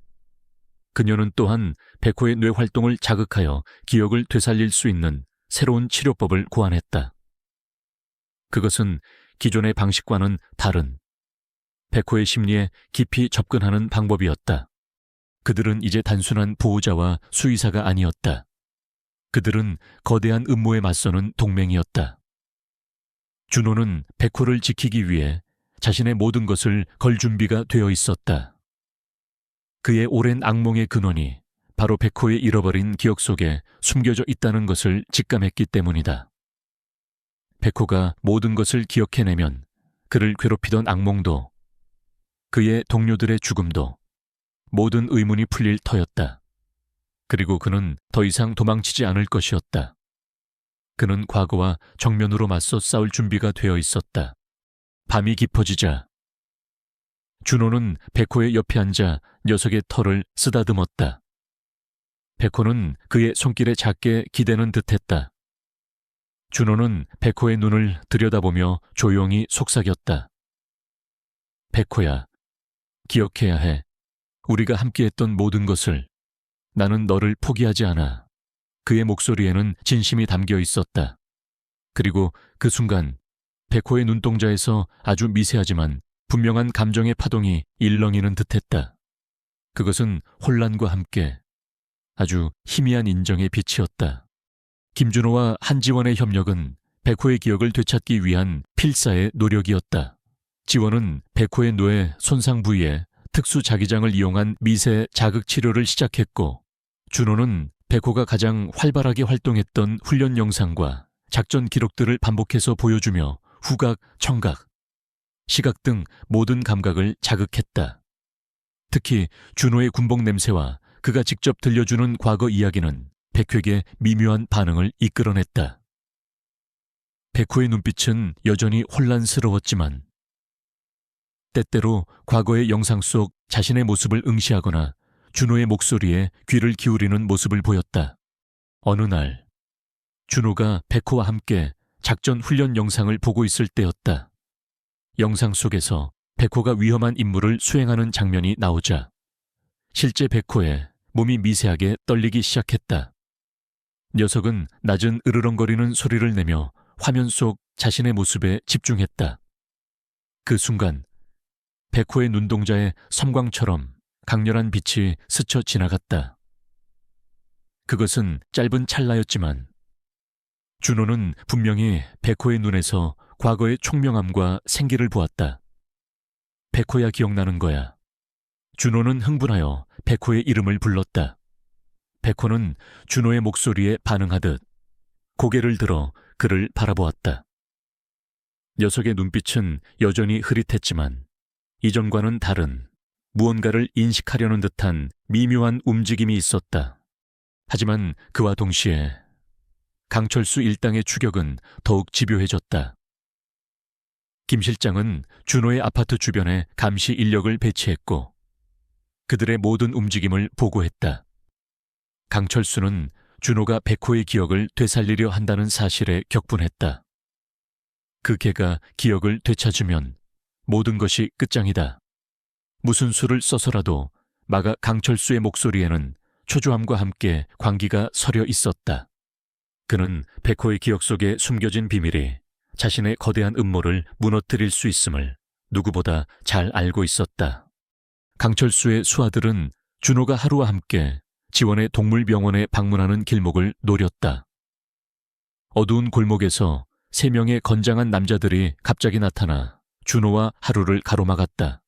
그녀는 또한 백호의 뇌 활동을 자극하여 기억을 되살릴 수 있는 새로운 치료법을 고안했다. 그것은 기존의 방식과는 다른 백호의 심리에 깊이 접근하는 방법이었다. 그들은 이제 단순한 보호자와 수의사가 아니었다. 그들은 거대한 음모에 맞서는 동맹이었다. 준호는 백호를 지키기 위해 자신의 모든 것을 걸 준비가 되어 있었다. 그의 오랜 악몽의 근원이 바로 백호의 잃어버린 기억 속에 숨겨져 있다는 것을 직감했기 때문이다. 백호가 모든 것을 기억해내면 그를 괴롭히던 악몽도, 그의 동료들의 죽음도 모든 의문이 풀릴 터였다. 그리고 그는 더 이상 도망치지 않을 것이었다. 그는 과거와 정면으로 맞서 싸울 준비가 되어 있었다. 밤이 깊어지자 준호는 백호의 옆에 앉아 녀석의 털을 쓰다듬었다. 백호는 그의 손길에 작게 기대는 듯했다. 준호는 백호의 눈을 들여다보며 조용히 속삭였다. 백호야, 기억해야 해. 우리가 함께했던 모든 것을. 나는 너를 포기하지 않아. 그의 목소리에는 진심이 담겨 있었다. 그리고 그 순간 백호의 눈동자에서 아주 미세하지만 분명한 감정의 파동이 일렁이는 듯했다. 그것은 혼란과 함께 아주 희미한 인정의 빛이었다. 김준호와 한지원의 협력은 백호의 기억을 되찾기 위한 필사의 노력이었다. 지원은 백호의 뇌 손상 부위에 특수 자기장을 이용한 미세 자극 치료를 시작했고, 준호는 백호가 가장 활발하게 활동했던 훈련 영상과 작전 기록들을 반복해서 보여주며 후각, 청각, 시각 등 모든 감각을 자극했다. 특히 준호의 군복 냄새와 그가 직접 들려주는 과거 이야기는 백호에게 미묘한 반응을 이끌어냈다. 백호의 눈빛은 여전히 혼란스러웠지만 때때로 과거의 영상 속 자신의 모습을 응시하거나 준호의 목소리에 귀를 기울이는 모습을 보였다. 어느 날 준호가 백호와 함께 작전 훈련 영상을 보고 있을 때였다. 영상 속에서 백호가 위험한 임무를 수행하는 장면이 나오자 실제 백호의 몸이 미세하게 떨리기 시작했다. 녀석은 낮은 으르렁거리는 소리를 내며 화면 속 자신의 모습에 집중했다. 그 순간 백호의 눈동자에 섬광처럼 강렬한 빛이 스쳐 지나갔다. 그것은 짧은 찰나였지만 준호는 분명히 백호의 눈에서 과거의 총명함과 생기를 보았다. 백호야, 기억나는 거야. 준호는 흥분하여 백호의 이름을 불렀다. 백호는 준호의 목소리에 반응하듯 고개를 들어 그를 바라보았다. 녀석의 눈빛은 여전히 흐릿했지만 이전과는 다른 무언가를 인식하려는 듯한 미묘한 움직임이 있었다. 하지만 그와 동시에 강철수 일당의 추격은 더욱 집요해졌다. 김 실장은 준호의 아파트 주변에 감시 인력을 배치했고 그들의 모든 움직임을 보고했다. 강철수는 준호가 백호의 기억을 되살리려 한다는 사실에 격분했다. 그 개가 기억을 되찾으면 모든 것이 끝장이다. 무슨 수를 써서라도 마가 강철수의 목소리에는 초조함과 함께 광기가 서려 있었다. 그는 백호의 기억 속에 숨겨진 비밀이 자신의 거대한 음모를 무너뜨릴 수 있음을 누구보다 잘 알고 있었다. 강철수의 수하들은 준호가 하루와 함께 지원의 동물병원에 방문하는 길목을 노렸다. 어두운 골목에서 3명의 건장한 남자들이 갑자기 나타나 준호와 하루를 가로막았다.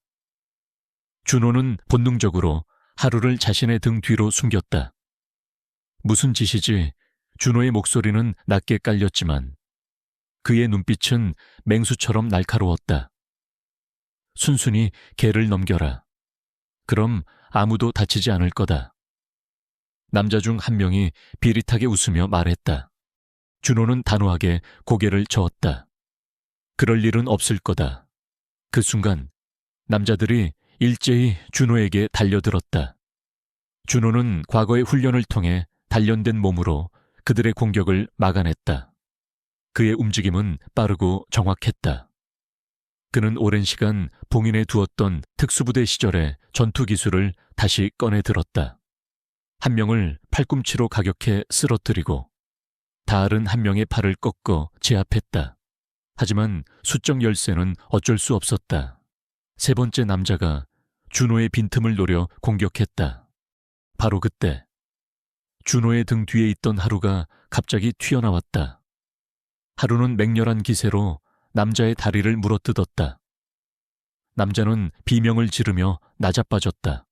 준호는 본능적으로 하루를 자신의 등 뒤로 숨겼다. 무슨 짓이지 준호의 목소리는 낮게 깔렸지만 그의 눈빛은 맹수처럼 날카로웠다. 순순히 개를 넘겨라. 그럼 아무도 다치지 않을 거다. 남자 중 한 명이 비릿하게 웃으며 말했다. 준호는 단호하게 고개를 저었다. 그럴 일은 없을 거다. 그 순간 남자들이 일제히 준호에게 달려들었다. 준호는 과거의 훈련을 통해 단련된 몸으로 그들의 공격을 막아냈다. 그의 움직임은 빠르고 정확했다. 그는 오랜 시간 봉인해 두었던 특수부대 시절의 전투 기술을 다시 꺼내 들었다. 한 명을 팔꿈치로 가격해 쓰러뜨리고 다른 한 명의 팔을 꺾어 제압했다. 하지만 수적 열쇠는 어쩔 수 없었다. 3번째 남자가 준호의 빈틈을 노려 공격했다. 바로 그때 준호의 등 뒤에 있던 하루가 갑자기 튀어나왔다. 하루는 맹렬한 기세로 남자의 다리를 물어뜯었다. 남자는 비명을 지르며 나자빠졌다.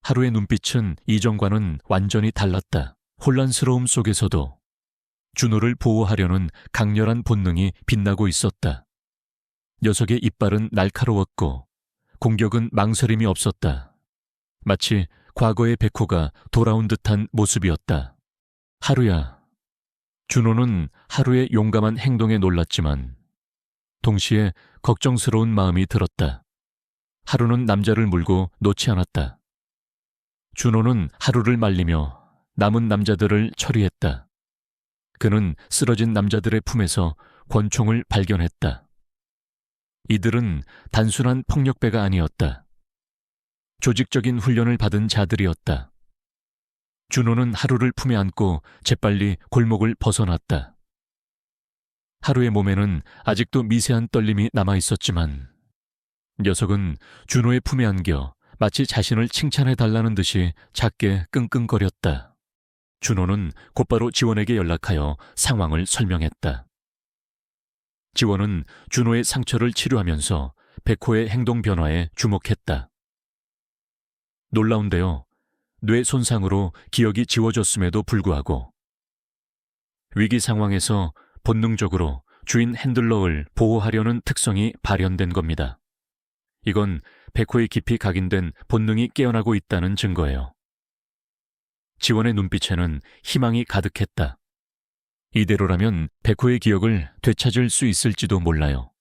하루의 눈빛은 이전과는 완전히 달랐다. 혼란스러움 속에서도 준호를 보호하려는 강렬한 본능이 빛나고 있었다. 녀석의 이빨은 날카로웠고 공격은 망설임이 없었다. 마치 과거의 백호가 돌아온 듯한 모습이었다. 하루야. 준호는 하루의 용감한 행동에 놀랐지만 동시에 걱정스러운 마음이 들었다. 하루는 남자를 물고 놓지 않았다. 준호는 하루를 말리며 남은 남자들을 처리했다. 그는 쓰러진 남자들의 품에서 권총을 발견했다. 이들은 단순한 폭력배가 아니었다. 조직적인 훈련을 받은 자들이었다. 준호는 하루를 품에 안고 재빨리 골목을 벗어났다. 하루의 몸에는 아직도 미세한 떨림이 남아있었지만 녀석은 준호의 품에 안겨 마치 자신을 칭찬해달라는 듯이 작게 끙끙거렸다. 준호는 곧바로 지원에게 연락하여 상황을 설명했다. 지원은 준호의 상처를 치료하면서 백호의 행동 변화에 주목했다. 놀라운데요. 뇌 손상으로 기억이 지워졌음에도 불구하고 위기 상황에서 본능적으로 주인 핸들러를 보호하려는 특성이 발현된 겁니다. 이건 백호의 깊이 각인된 본능이 깨어나고 있다는 증거예요. 지원의 눈빛에는 희망이 가득했다. 이대로라면 백호의 기억을 되찾을 수 있을지도 몰라요.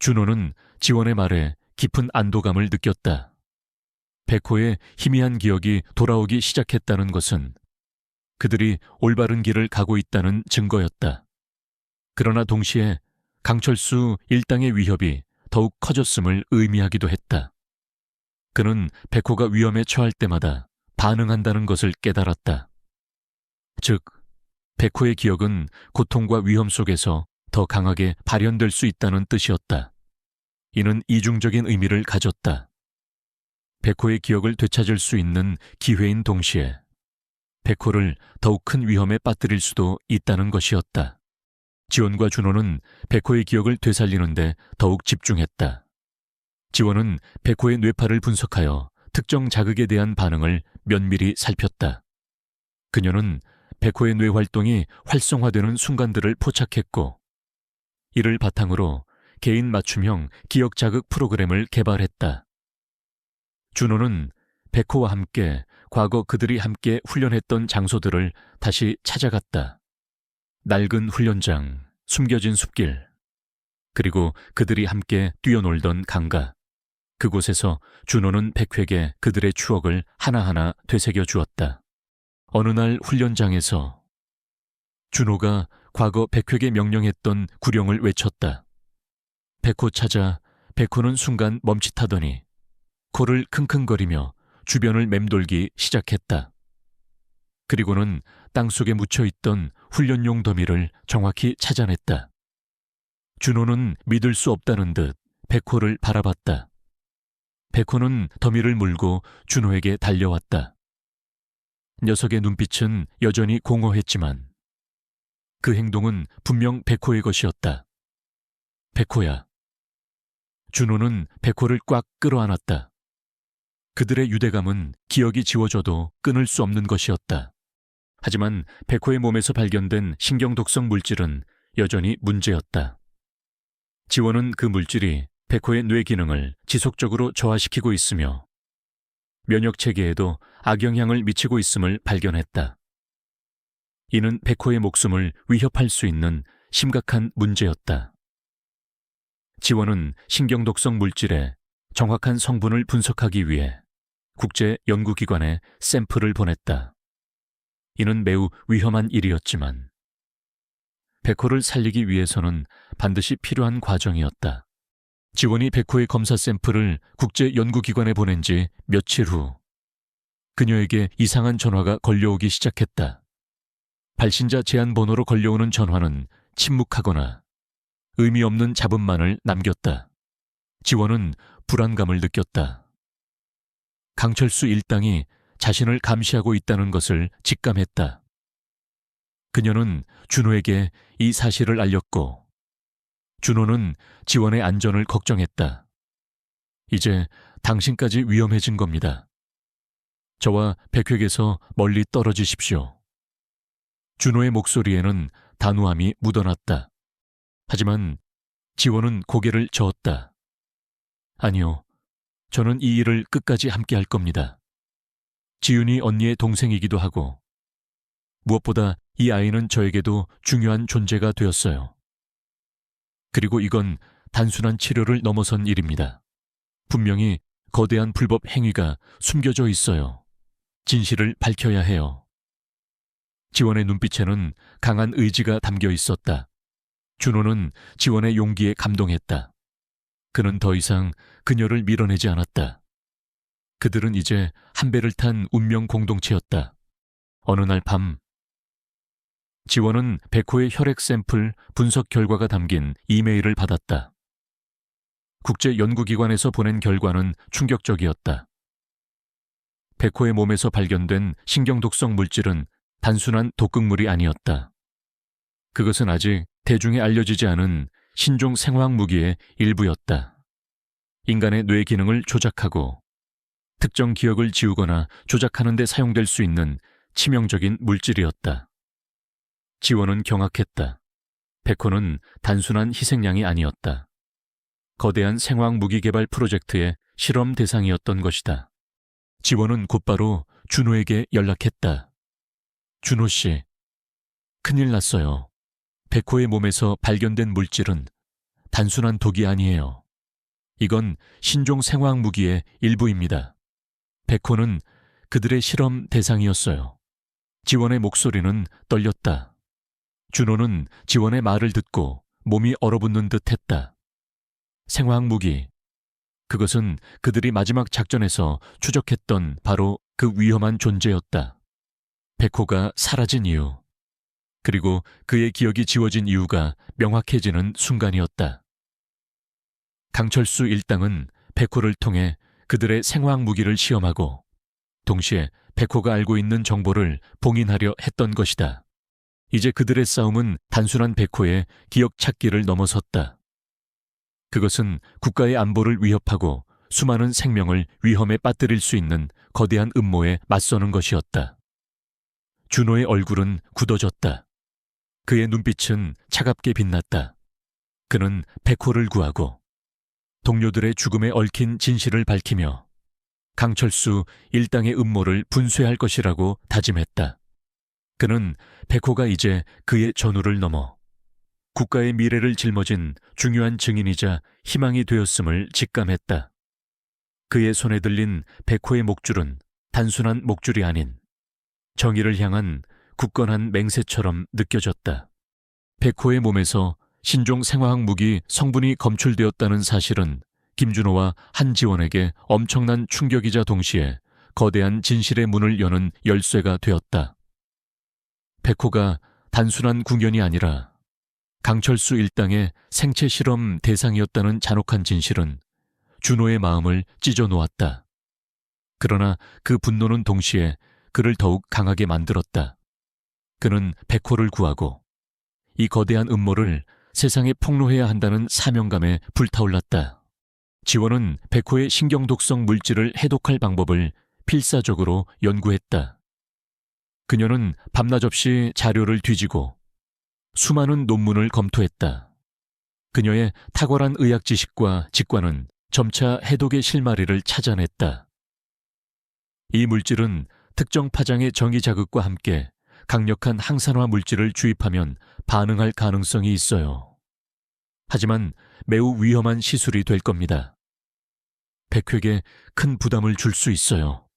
준호는 지원의 말에 깊은 안도감을 느꼈다. 백호의 희미한 기억이 돌아오기 시작했다는 것은 그들이 올바른 길을 가고 있다는 증거였다. 그러나 동시에 강철수 일당의 위협이 더욱 커졌음을 의미하기도 했다. 그는 백호가 위험에 처할 때마다 반응한다는 것을 깨달았다. 즉, 백호의 기억은 고통과 위험 속에서 더 강하게 발현될 수 있다는 뜻이었다. 이는 이중적인 의미를 가졌다. 백호의 기억을 되찾을 수 있는 기회인 동시에 백호를 더욱 큰 위험에 빠뜨릴 수도 있다는 것이었다. 지원과 준호는 백호의 기억을 되살리는데 더욱 집중했다. 지원은 백호의 뇌파를 분석하여 특정 자극에 대한 반응을 면밀히 살폈다. 그녀는 백호의 뇌 활동이 활성화되는 순간들을 포착했고 이를 바탕으로 개인 맞춤형 기억 자극 프로그램을 개발했다. 준호는 백호와 함께 과거 그들이 함께 훈련했던 장소들을 다시 찾아갔다. 낡은 훈련장, 숨겨진 숲길, 그리고 그들이 함께 뛰어놀던 강가. 그곳에서 준호는 백회에게 그들의 추억을 하나하나 되새겨 주었다. 어느 날 훈련장에서 준호가 과거 백회에게 명령했던 구령을 외쳤다. 백호 찾아 백호는 순간 멈칫하더니 코를 킁킁거리며 주변을 맴돌기 시작했다. 그리고는 땅속에 묻혀있던 훈련용 더미를 정확히 찾아냈다. 준호는 믿을 수 없다는 듯 백호를 바라봤다. 백호는 더미를 물고 준호에게 달려왔다. 녀석의 눈빛은 여전히 공허했지만 그 행동은 분명 백호의 것이었다. 백호야. 준호는 백호를 꽉 끌어안았다. 그들의 유대감은 기억이 지워져도 끊을 수 없는 것이었다. 하지만 백호의 몸에서 발견된 신경독성 물질은 여전히 문제였다. 지원은 그 물질이 백호의 뇌 기능을 지속적으로 저하시키고 있으며 면역체계에도 악영향을 미치고 있음을 발견했다. 이는 백호의 목숨을 위협할 수 있는 심각한 문제였다. 지원은 신경독성 물질의 정확한 성분을 분석하기 위해 국제연구기관에 샘플을 보냈다. 이는 매우 위험한 일이었지만 백호를 살리기 위해서는 반드시 필요한 과정이었다. 지원이 백호의 검사 샘플을 국제연구기관에 보낸 지 며칠 후 그녀에게 이상한 전화가 걸려오기 시작했다. 발신자 제한 번호로 걸려오는 전화는 침묵하거나 의미 없는 잡음만을 남겼다. 지원은 불안감을 느꼈다. 강철수 일당이 자신을 감시하고 있다는 것을 직감했다. 그녀는 준호에게 이 사실을 알렸고 준호는 지원의 안전을 걱정했다. 이제 당신까지 위험해진 겁니다. 저와 백획에서 멀리 떨어지십시오. 준호의 목소리에는 단호함이 묻어났다. 하지만 지원은 고개를 저었다. 아니요, 저는 이 일을 끝까지 함께 할 겁니다. 지윤이 언니의 동생이기도 하고 무엇보다 이 아이는 저에게도 중요한 존재가 되었어요. 그리고 이건 단순한 치료를 넘어선 일입니다. 분명히 거대한 불법 행위가 숨겨져 있어요. 진실을 밝혀야 해요. 지원의 눈빛에는 강한 의지가 담겨 있었다. 준호는 지원의 용기에 감동했다. 그는 더 이상 그녀를 밀어내지 않았다. 그들은 이제 한 배를 탄 운명 공동체였다. 어느 날 밤, 지원은 백호의 혈액 샘플 분석 결과가 담긴 이메일을 받았다. 국제연구기관에서 보낸 결과는 충격적이었다. 백호의 몸에서 발견된 신경독성 물질은 단순한 독극물이 아니었다. 그것은 아직 대중에 알려지지 않은 신종 생화학 무기의 일부였다. 인간의 뇌 기능을 조작하고 특정 기억을 지우거나 조작하는 데 사용될 수 있는 치명적인 물질이었다. 지원은 경악했다. 백호는 단순한 희생양이 아니었다. 거대한 생화학 무기 개발 프로젝트의 실험 대상이었던 것이다. 지원은 곧바로 준호에게 연락했다. 준호 씨, 큰일 났어요. 백호의 몸에서 발견된 물질은 단순한 독이 아니에요. 이건 신종 생화학 무기의 일부입니다. 백호는 그들의 실험 대상이었어요. 지원의 목소리는 떨렸다. 준호는 지원의 말을 듣고 몸이 얼어붙는 듯 했다. 생화학 무기, 그것은 그들이 마지막 작전에서 추적했던 바로 그 위험한 존재였다. 백호가 사라진 이유, 그리고 그의 기억이 지워진 이유가 명확해지는 순간이었다. 강철수 일당은 백호를 통해 그들의 생화학 무기를 시험하고 동시에 백호가 알고 있는 정보를 봉인하려 했던 것이다. 이제 그들의 싸움은 단순한 백호의 기억 찾기를 넘어섰다. 그것은 국가의 안보를 위협하고 수많은 생명을 위험에 빠뜨릴 수 있는 거대한 음모에 맞서는 것이었다. 준호의 얼굴은 굳어졌다. 그의 눈빛은 차갑게 빛났다. 그는 백호를 구하고 동료들의 죽음에 얽힌 진실을 밝히며 강철수 일당의 음모를 분쇄할 것이라고 다짐했다. 그는 백호가 이제 그의 전우를 넘어 국가의 미래를 짊어진 중요한 증인이자 희망이 되었음을 직감했다. 그의 손에 들린 백호의 목줄은 단순한 목줄이 아닌 정의를 향한 굳건한 맹세처럼 느껴졌다. 백호의 몸에서 신종 생화학 무기 성분이 검출되었다는 사실은 김준호와 한지원에게 엄청난 충격이자 동시에 거대한 진실의 문을 여는 열쇠가 되었다. 백호가 단순한 궁연이 아니라 강철수 일당의 생체 실험 대상이었다는 잔혹한 진실은 준호의 마음을 찢어 놓았다. 그러나 그 분노는 동시에 그를 더욱 강하게 만들었다. 그는 백호를 구하고 이 거대한 음모를 세상에 폭로해야 한다는 사명감에 불타올랐다. 지원은 백호의 신경독성 물질을 해독할 방법을 필사적으로 연구했다. 그녀는 밤낮 없이 자료를 뒤지고 수많은 논문을 검토했다. 그녀의 탁월한 의학 지식과 직관은 점차 해독의 실마리를 찾아냈다. 이 물질은 특정 파장의 정의 자극과 함께 강력한 항산화 물질을 주입하면 반응할 가능성이 있어요. 하지만 매우 위험한 시술이 될 겁니다. 백회에게 큰 부담을 줄 수 있어요.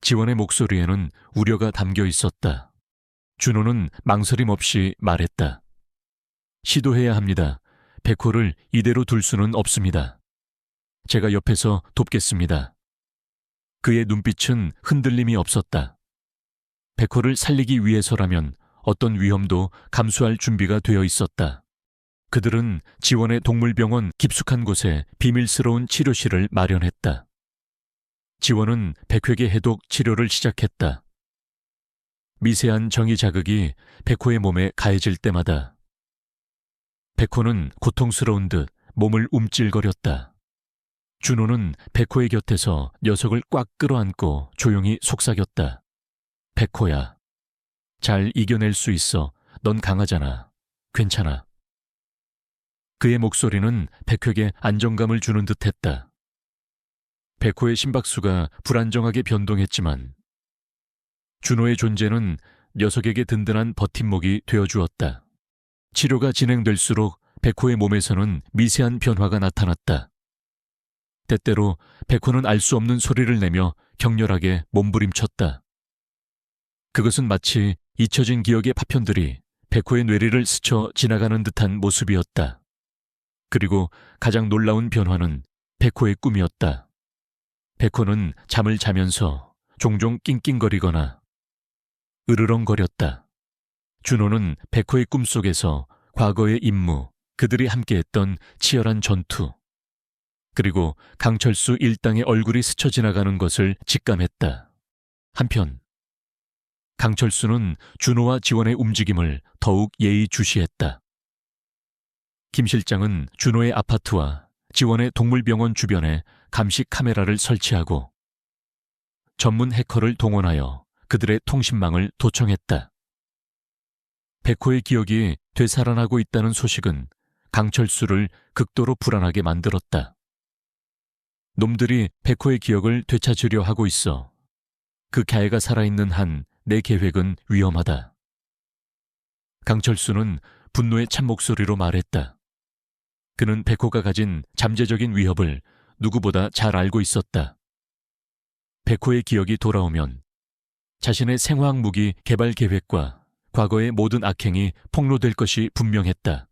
지원의 목소리에는 우려가 담겨 있었다. 준호는 망설임 없이 말했다. 시도해야 합니다. 백호를 이대로 둘 수는 없습니다. 제가 옆에서 돕겠습니다. 그의 눈빛은 흔들림이 없었다. 백호를 살리기 위해서라면 어떤 위험도 감수할 준비가 되어 있었다. 그들은 지원의 동물병원 깊숙한 곳에 비밀스러운 치료실을 마련했다. 지원은 백회계 해독 치료를 시작했다. 미세한 정의 자극이 백호의 몸에 가해질 때마다 백호는 고통스러운 듯 몸을 움찔거렸다. 준호는 백호의 곁에서 녀석을 꽉 끌어안고 조용히 속삭였다. 백호야, 잘 이겨낼 수 있어. 넌 강하잖아. 괜찮아. 그의 목소리는 백회에게 안정감을 주는 듯했다. 백호의 심박수가 불안정하게 변동했지만 준호의 존재는 녀석에게 든든한 버팀목이 되어주었다. 치료가 진행될수록 백호의 몸에서는 미세한 변화가 나타났다. 때때로 백호는 알 수 없는 소리를 내며 격렬하게 몸부림쳤다. 그것은 마치 잊혀진 기억의 파편들이 백호의 뇌리를 스쳐 지나가는 듯한 모습이었다. 그리고 가장 놀라운 변화는 백호의 꿈이었다. 백호는 잠을 자면서 종종 낑낑거리거나 으르렁거렸다. 준호는 백호의 꿈속에서 과거의 임무, 그들이 함께했던 치열한 전투, 그리고 강철수 일당의 얼굴이 스쳐 지나가는 것을 직감했다. 한편 강철수는 준호와 지원의 움직임을 더욱 예의주시했다. 김 실장은 준호의 아파트와 지원의 동물병원 주변에 감시 카메라를 설치하고 전문 해커를 동원하여 그들의 통신망을 도청했다. 백호의 기억이 되살아나고 있다는 소식은 강철수를 극도로 불안하게 만들었다. 놈들이 백호의 기억을 되찾으려 하고 있어. 그 갸해가 살아있는 한 내 계획은 위험하다. 강철수는 분노의 찬 목소리로 말했다. 그는 백호가 가진 잠재적인 위협을 누구보다 잘 알고 있었다. 백호의 기억이 돌아오면 자신의 생화학 무기 개발 계획과 과거의 모든 악행이 폭로될 것이 분명했다.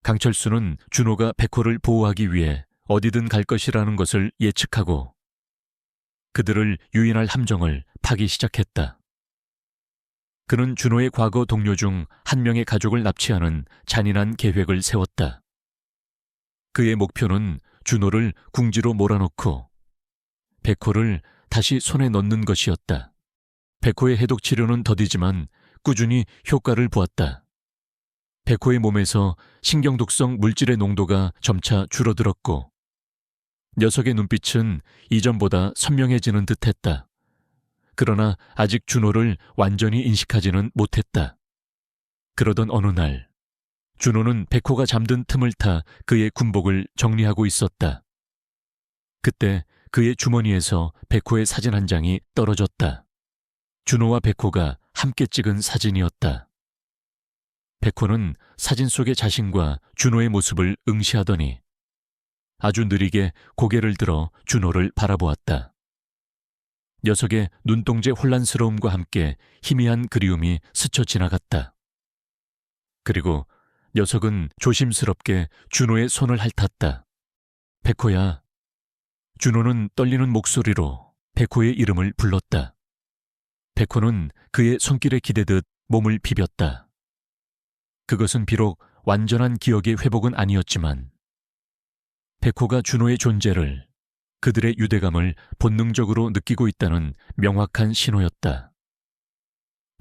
강철수는 준호가 백호를 보호하기 위해 어디든 갈 것이라는 것을 예측하고 그들을 유인할 함정을 파기 시작했다. 그는 준호의 과거 동료 중 한 명의 가족을 납치하는 잔인한 계획을 세웠다. 그의 목표는 준호를 궁지로 몰아넣고 백호를 다시 손에 넣는 것이었다. 백호의 해독 치료는 더디지만 꾸준히 효과를 보았다. 백호의 몸에서 신경독성 물질의 농도가 점차 줄어들었고 녀석의 눈빛은 이전보다 선명해지는 듯했다. 그러나 아직 준호를 완전히 인식하지는 못했다. 그러던 어느 날 준호는 백호가 잠든 틈을 타 그의 군복을 정리하고 있었다. 그때 그의 주머니에서 백호의 사진 한 장이 떨어졌다. 준호와 백호가 함께 찍은 사진이었다. 백호는 사진 속의 자신과 준호의 모습을 응시하더니 아주 느리게 고개를 들어 준호를 바라보았다. 녀석의 눈동자 혼란스러움과 함께 희미한 그리움이 스쳐 지나갔다. 그리고 녀석은 조심스럽게 준호의 손을 핥았다. 백호야. 준호는 떨리는 목소리로 백호의 이름을 불렀다. 백호는 그의 손길에 기대듯 몸을 비볐다. 그것은 비록 완전한 기억의 회복은 아니었지만 백호가 준호의 존재를, 그들의 유대감을 본능적으로 느끼고 있다는 명확한 신호였다.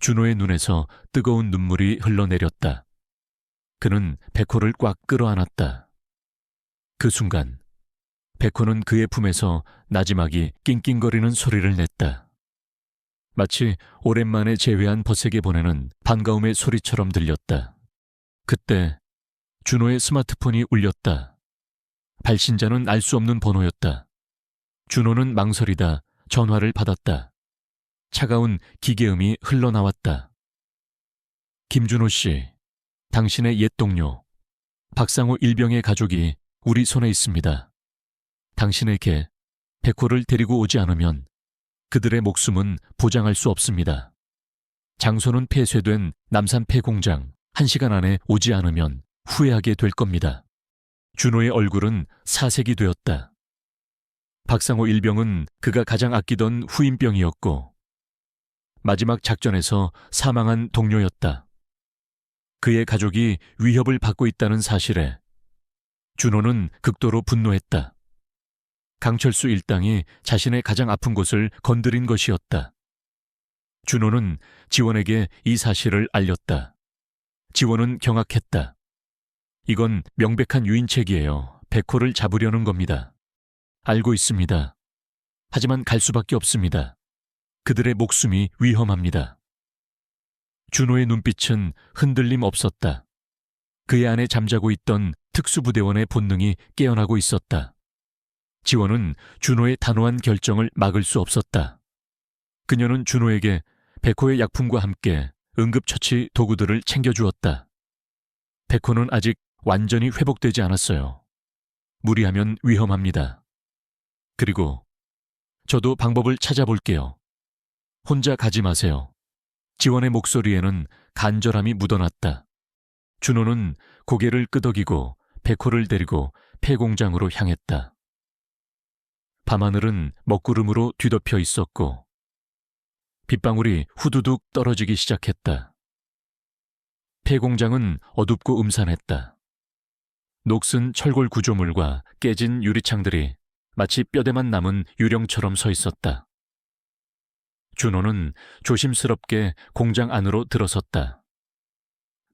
준호의 눈에서 뜨거운 눈물이 흘러내렸다. 그는 백호를 꽉 끌어안았다. 그 순간 백호는 그의 품에서 나지막이 낑낑거리는 소리를 냈다. 마치 오랜만에 재회한 벗에게 보내는 반가움의 소리처럼 들렸다. 그때 준호의 스마트폰이 울렸다. 발신자는 알 수 없는 번호였다. 준호는 망설이다 전화를 받았다. 차가운 기계음이 흘러나왔다. 김준호 씨, 당신의 옛 동료 박상호 일병의 가족이 우리 손에 있습니다. 당신에게 백호를 데리고 오지 않으면 그들의 목숨은 보장할 수 없습니다. 장소는 폐쇄된 남산 폐공장, 1시간 안에 오지 않으면 후회하게 될 겁니다. 준호의 얼굴은 사색이 되었다. 박상호 일병은 그가 가장 아끼던 후임병이었고 마지막 작전에서 사망한 동료였다. 그의 가족이 위협을 받고 있다는 사실에 준호는 극도로 분노했다. 강철수 일당이 자신의 가장 아픈 곳을 건드린 것이었다. 준호는 지원에게 이 사실을 알렸다. 지원은 경악했다. 이건 명백한 유인책이에요. 백호를 잡으려는 겁니다. 알고 있습니다. 하지만 갈 수밖에 없습니다. 그들의 목숨이 위험합니다. 준호의 눈빛은 흔들림 없었다. 그의 안에 잠자고 있던 특수부대원의 본능이 깨어나고 있었다. 지원은 준호의 단호한 결정을 막을 수 없었다. 그녀는 준호에게 백호의 약품과 함께 응급처치 도구들을 챙겨주었다. 백호는 아직 완전히 회복되지 않았어요. 무리하면 위험합니다. 그리고 저도 방법을 찾아볼게요. 혼자 가지 마세요. 지원의 목소리에는 간절함이 묻어났다. 준호는 고개를 끄덕이고 백호를 데리고 폐공장으로 향했다. 밤하늘은 먹구름으로 뒤덮여 있었고 빗방울이 후두둑 떨어지기 시작했다. 폐공장은 어둡고 음산했다. 녹슨 철골 구조물과 깨진 유리창들이 마치 뼈대만 남은 유령처럼 서 있었다. 준호는 조심스럽게 공장 안으로 들어섰다.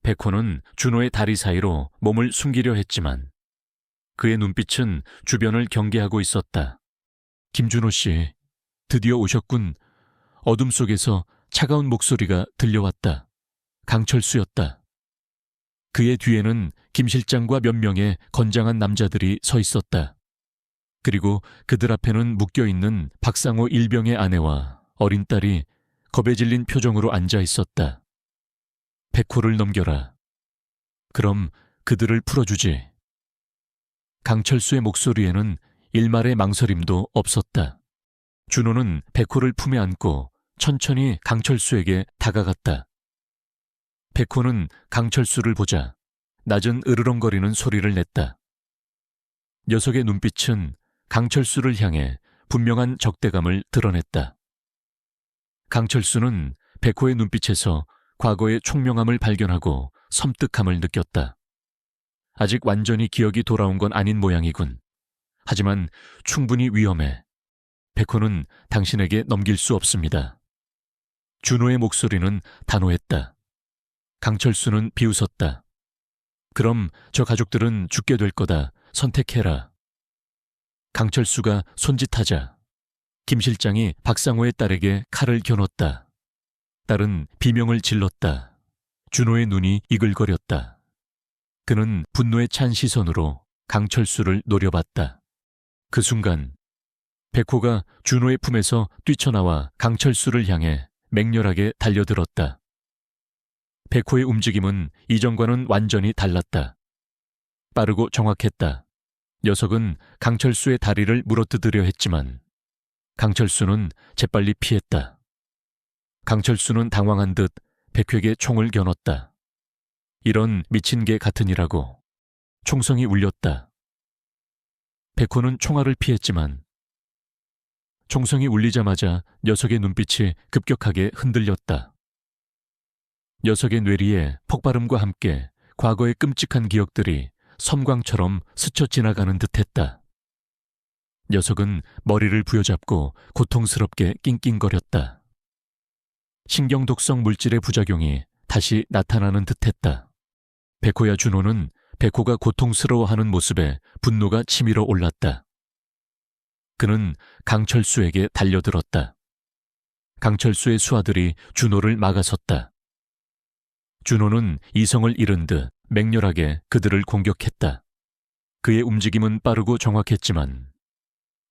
백호는 준호의 다리 사이로 몸을 숨기려 했지만 그의 눈빛은 주변을 경계하고 있었다. 김준호 씨, 드디어 오셨군. 어둠 속에서 차가운 목소리가 들려왔다. 강철수였다. 그의 뒤에는 김 실장과 몇 명의 건장한 남자들이 서 있었다. 그리고 그들 앞에는 묶여있는 박상호 일병의 아내와 어린 딸이 겁에 질린 표정으로 앉아 있었다. 백호를 넘겨라. 그럼 그들을 풀어주지. 강철수의 목소리에는 일말의 망설임도 없었다. 준호는 백호를 품에 안고 천천히 강철수에게 다가갔다. 백호는 강철수를 보자 낮은 으르렁거리는 소리를 냈다. 녀석의 눈빛은 강철수를 향해 분명한 적대감을 드러냈다. 강철수는 백호의 눈빛에서 과거의 총명함을 발견하고 섬뜩함을 느꼈다. 아직 완전히 기억이 돌아온 건 아닌 모양이군. 하지만 충분히 위험해. 백호는 당신에게 넘길 수 없습니다. 준호의 목소리는 단호했다. 강철수는 비웃었다. 그럼 저 가족들은 죽게 될 거다. 선택해라. 강철수가 손짓하자 김 실장이 박상호의 딸에게 칼을 겨눴다. 딸은 비명을 질렀다. 준호의 눈이 이글거렸다. 그는 분노에 찬 시선으로 강철수를 노려봤다. 그 순간 백호가 준호의 품에서 뛰쳐나와 강철수를 향해 맹렬하게 달려들었다. 백호의 움직임은 이전과는 완전히 달랐다. 빠르고 정확했다. 녀석은 강철수의 다리를 물어뜯으려 했지만 강철수는 재빨리 피했다. 강철수는 당황한 듯 백호에게 총을 겨눴다. 이런 미친 개 같으니라고. 총성이 울렸다. 백호는 총알을 피했지만 총성이 울리자마자 녀석의 눈빛이 급격하게 흔들렸다. 녀석의 뇌리에 폭발음과 함께 과거의 끔찍한 기억들이 섬광처럼 스쳐 지나가는 듯했다. 녀석은 머리를 부여잡고 고통스럽게 낑낑거렸다. 신경독성 물질의 부작용이 다시 나타나는 듯했다. 백호야 준호는 백호가 고통스러워하는 모습에 분노가 치밀어 올랐다. 그는 강철수에게 달려들었다. 강철수의 수하들이 준호를 막아섰다. 준호는 이성을 잃은 듯 맹렬하게 그들을 공격했다. 그의 움직임은 빠르고 정확했지만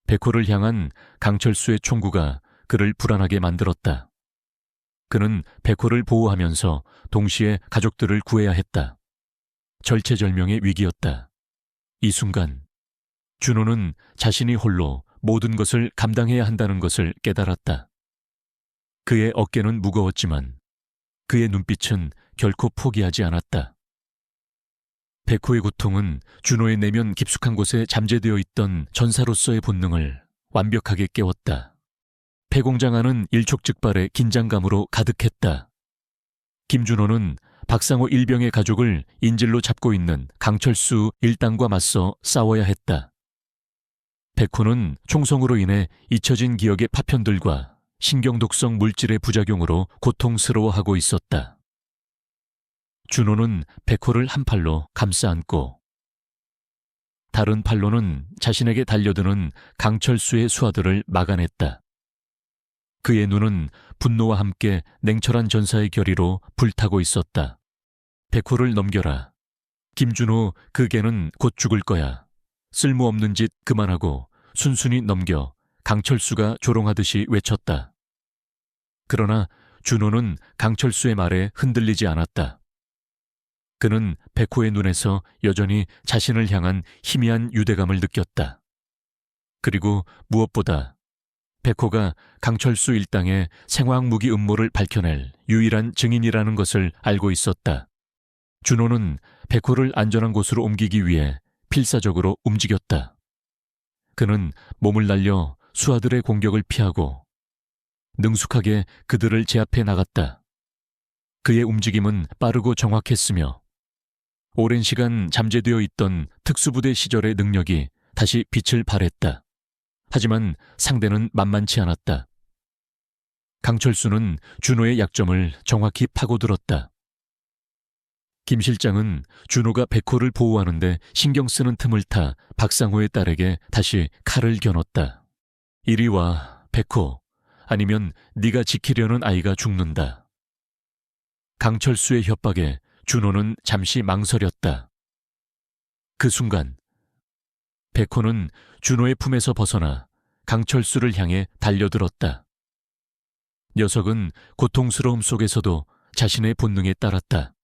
백호를 향한 강철수의 총구가 그를 불안하게 만들었다. 그는 백호를 보호하면서 동시에 가족들을 구해야 했다. 절체절명의 위기였다. 이 순간 준호는 자신이 홀로 모든 것을 감당해야 한다는 것을 깨달았다. 그의 어깨는 무거웠지만 그의 눈빛은 결코 포기하지 않았다. 백호의 고통은 준호의 내면 깊숙한 곳에 잠재되어 있던 전사로서의 본능을 완벽하게 깨웠다. 폐공장 안은 일촉즉발의 긴장감으로 가득했다. 김준호는 박상호 일병의 가족을 인질로 잡고 있는 강철수 일당과 맞서 싸워야 했다. 백호는 총성으로 인해 잊혀진 기억의 파편들과 신경독성 물질의 부작용으로 고통스러워하고 있었다. 준호는 백호를 한 팔로 감싸 안고 다른 팔로는 자신에게 달려드는 강철수의 수하들을 막아냈다. 그의 눈은 분노와 함께 냉철한 전사의 결의로 불타고 있었다. 백호를 넘겨라. 김준호, 그 개는 곧 죽을 거야. 쓸모없는 짓 그만하고 순순히 넘겨. 강철수가 조롱하듯이 외쳤다. 그러나 준호는 강철수의 말에 흔들리지 않았다. 그는 백호의 눈에서 여전히 자신을 향한 희미한 유대감을 느꼈다. 그리고 무엇보다 백호가 강철수 일당의 생화학무기 음모를 밝혀낼 유일한 증인이라는 것을 알고 있었다. 준호는 백호를 안전한 곳으로 옮기기 위해 필사적으로 움직였다. 그는 몸을 날려 수하들의 공격을 피하고 능숙하게 그들을 제압해 나갔다. 그의 움직임은 빠르고 정확했으며 오랜 시간 잠재되어 있던 특수부대 시절의 능력이 다시 빛을 발했다. 하지만 상대는 만만치 않았다. 강철수는 준호의 약점을 정확히 파고들었다. 김 실장은 준호가 백호를 보호하는데 신경 쓰는 틈을 타 박상호의 딸에게 다시 칼을 겨눴다. 이리 와, 백호. 아니면 네가 지키려는 아이가 죽는다. 강철수의 협박에 준호는 잠시 망설였다. 그 순간 백호는 준호의 품에서 벗어나 강철수를 향해 달려들었다. 녀석은 고통스러움 속에서도 자신의 본능에 따랐다.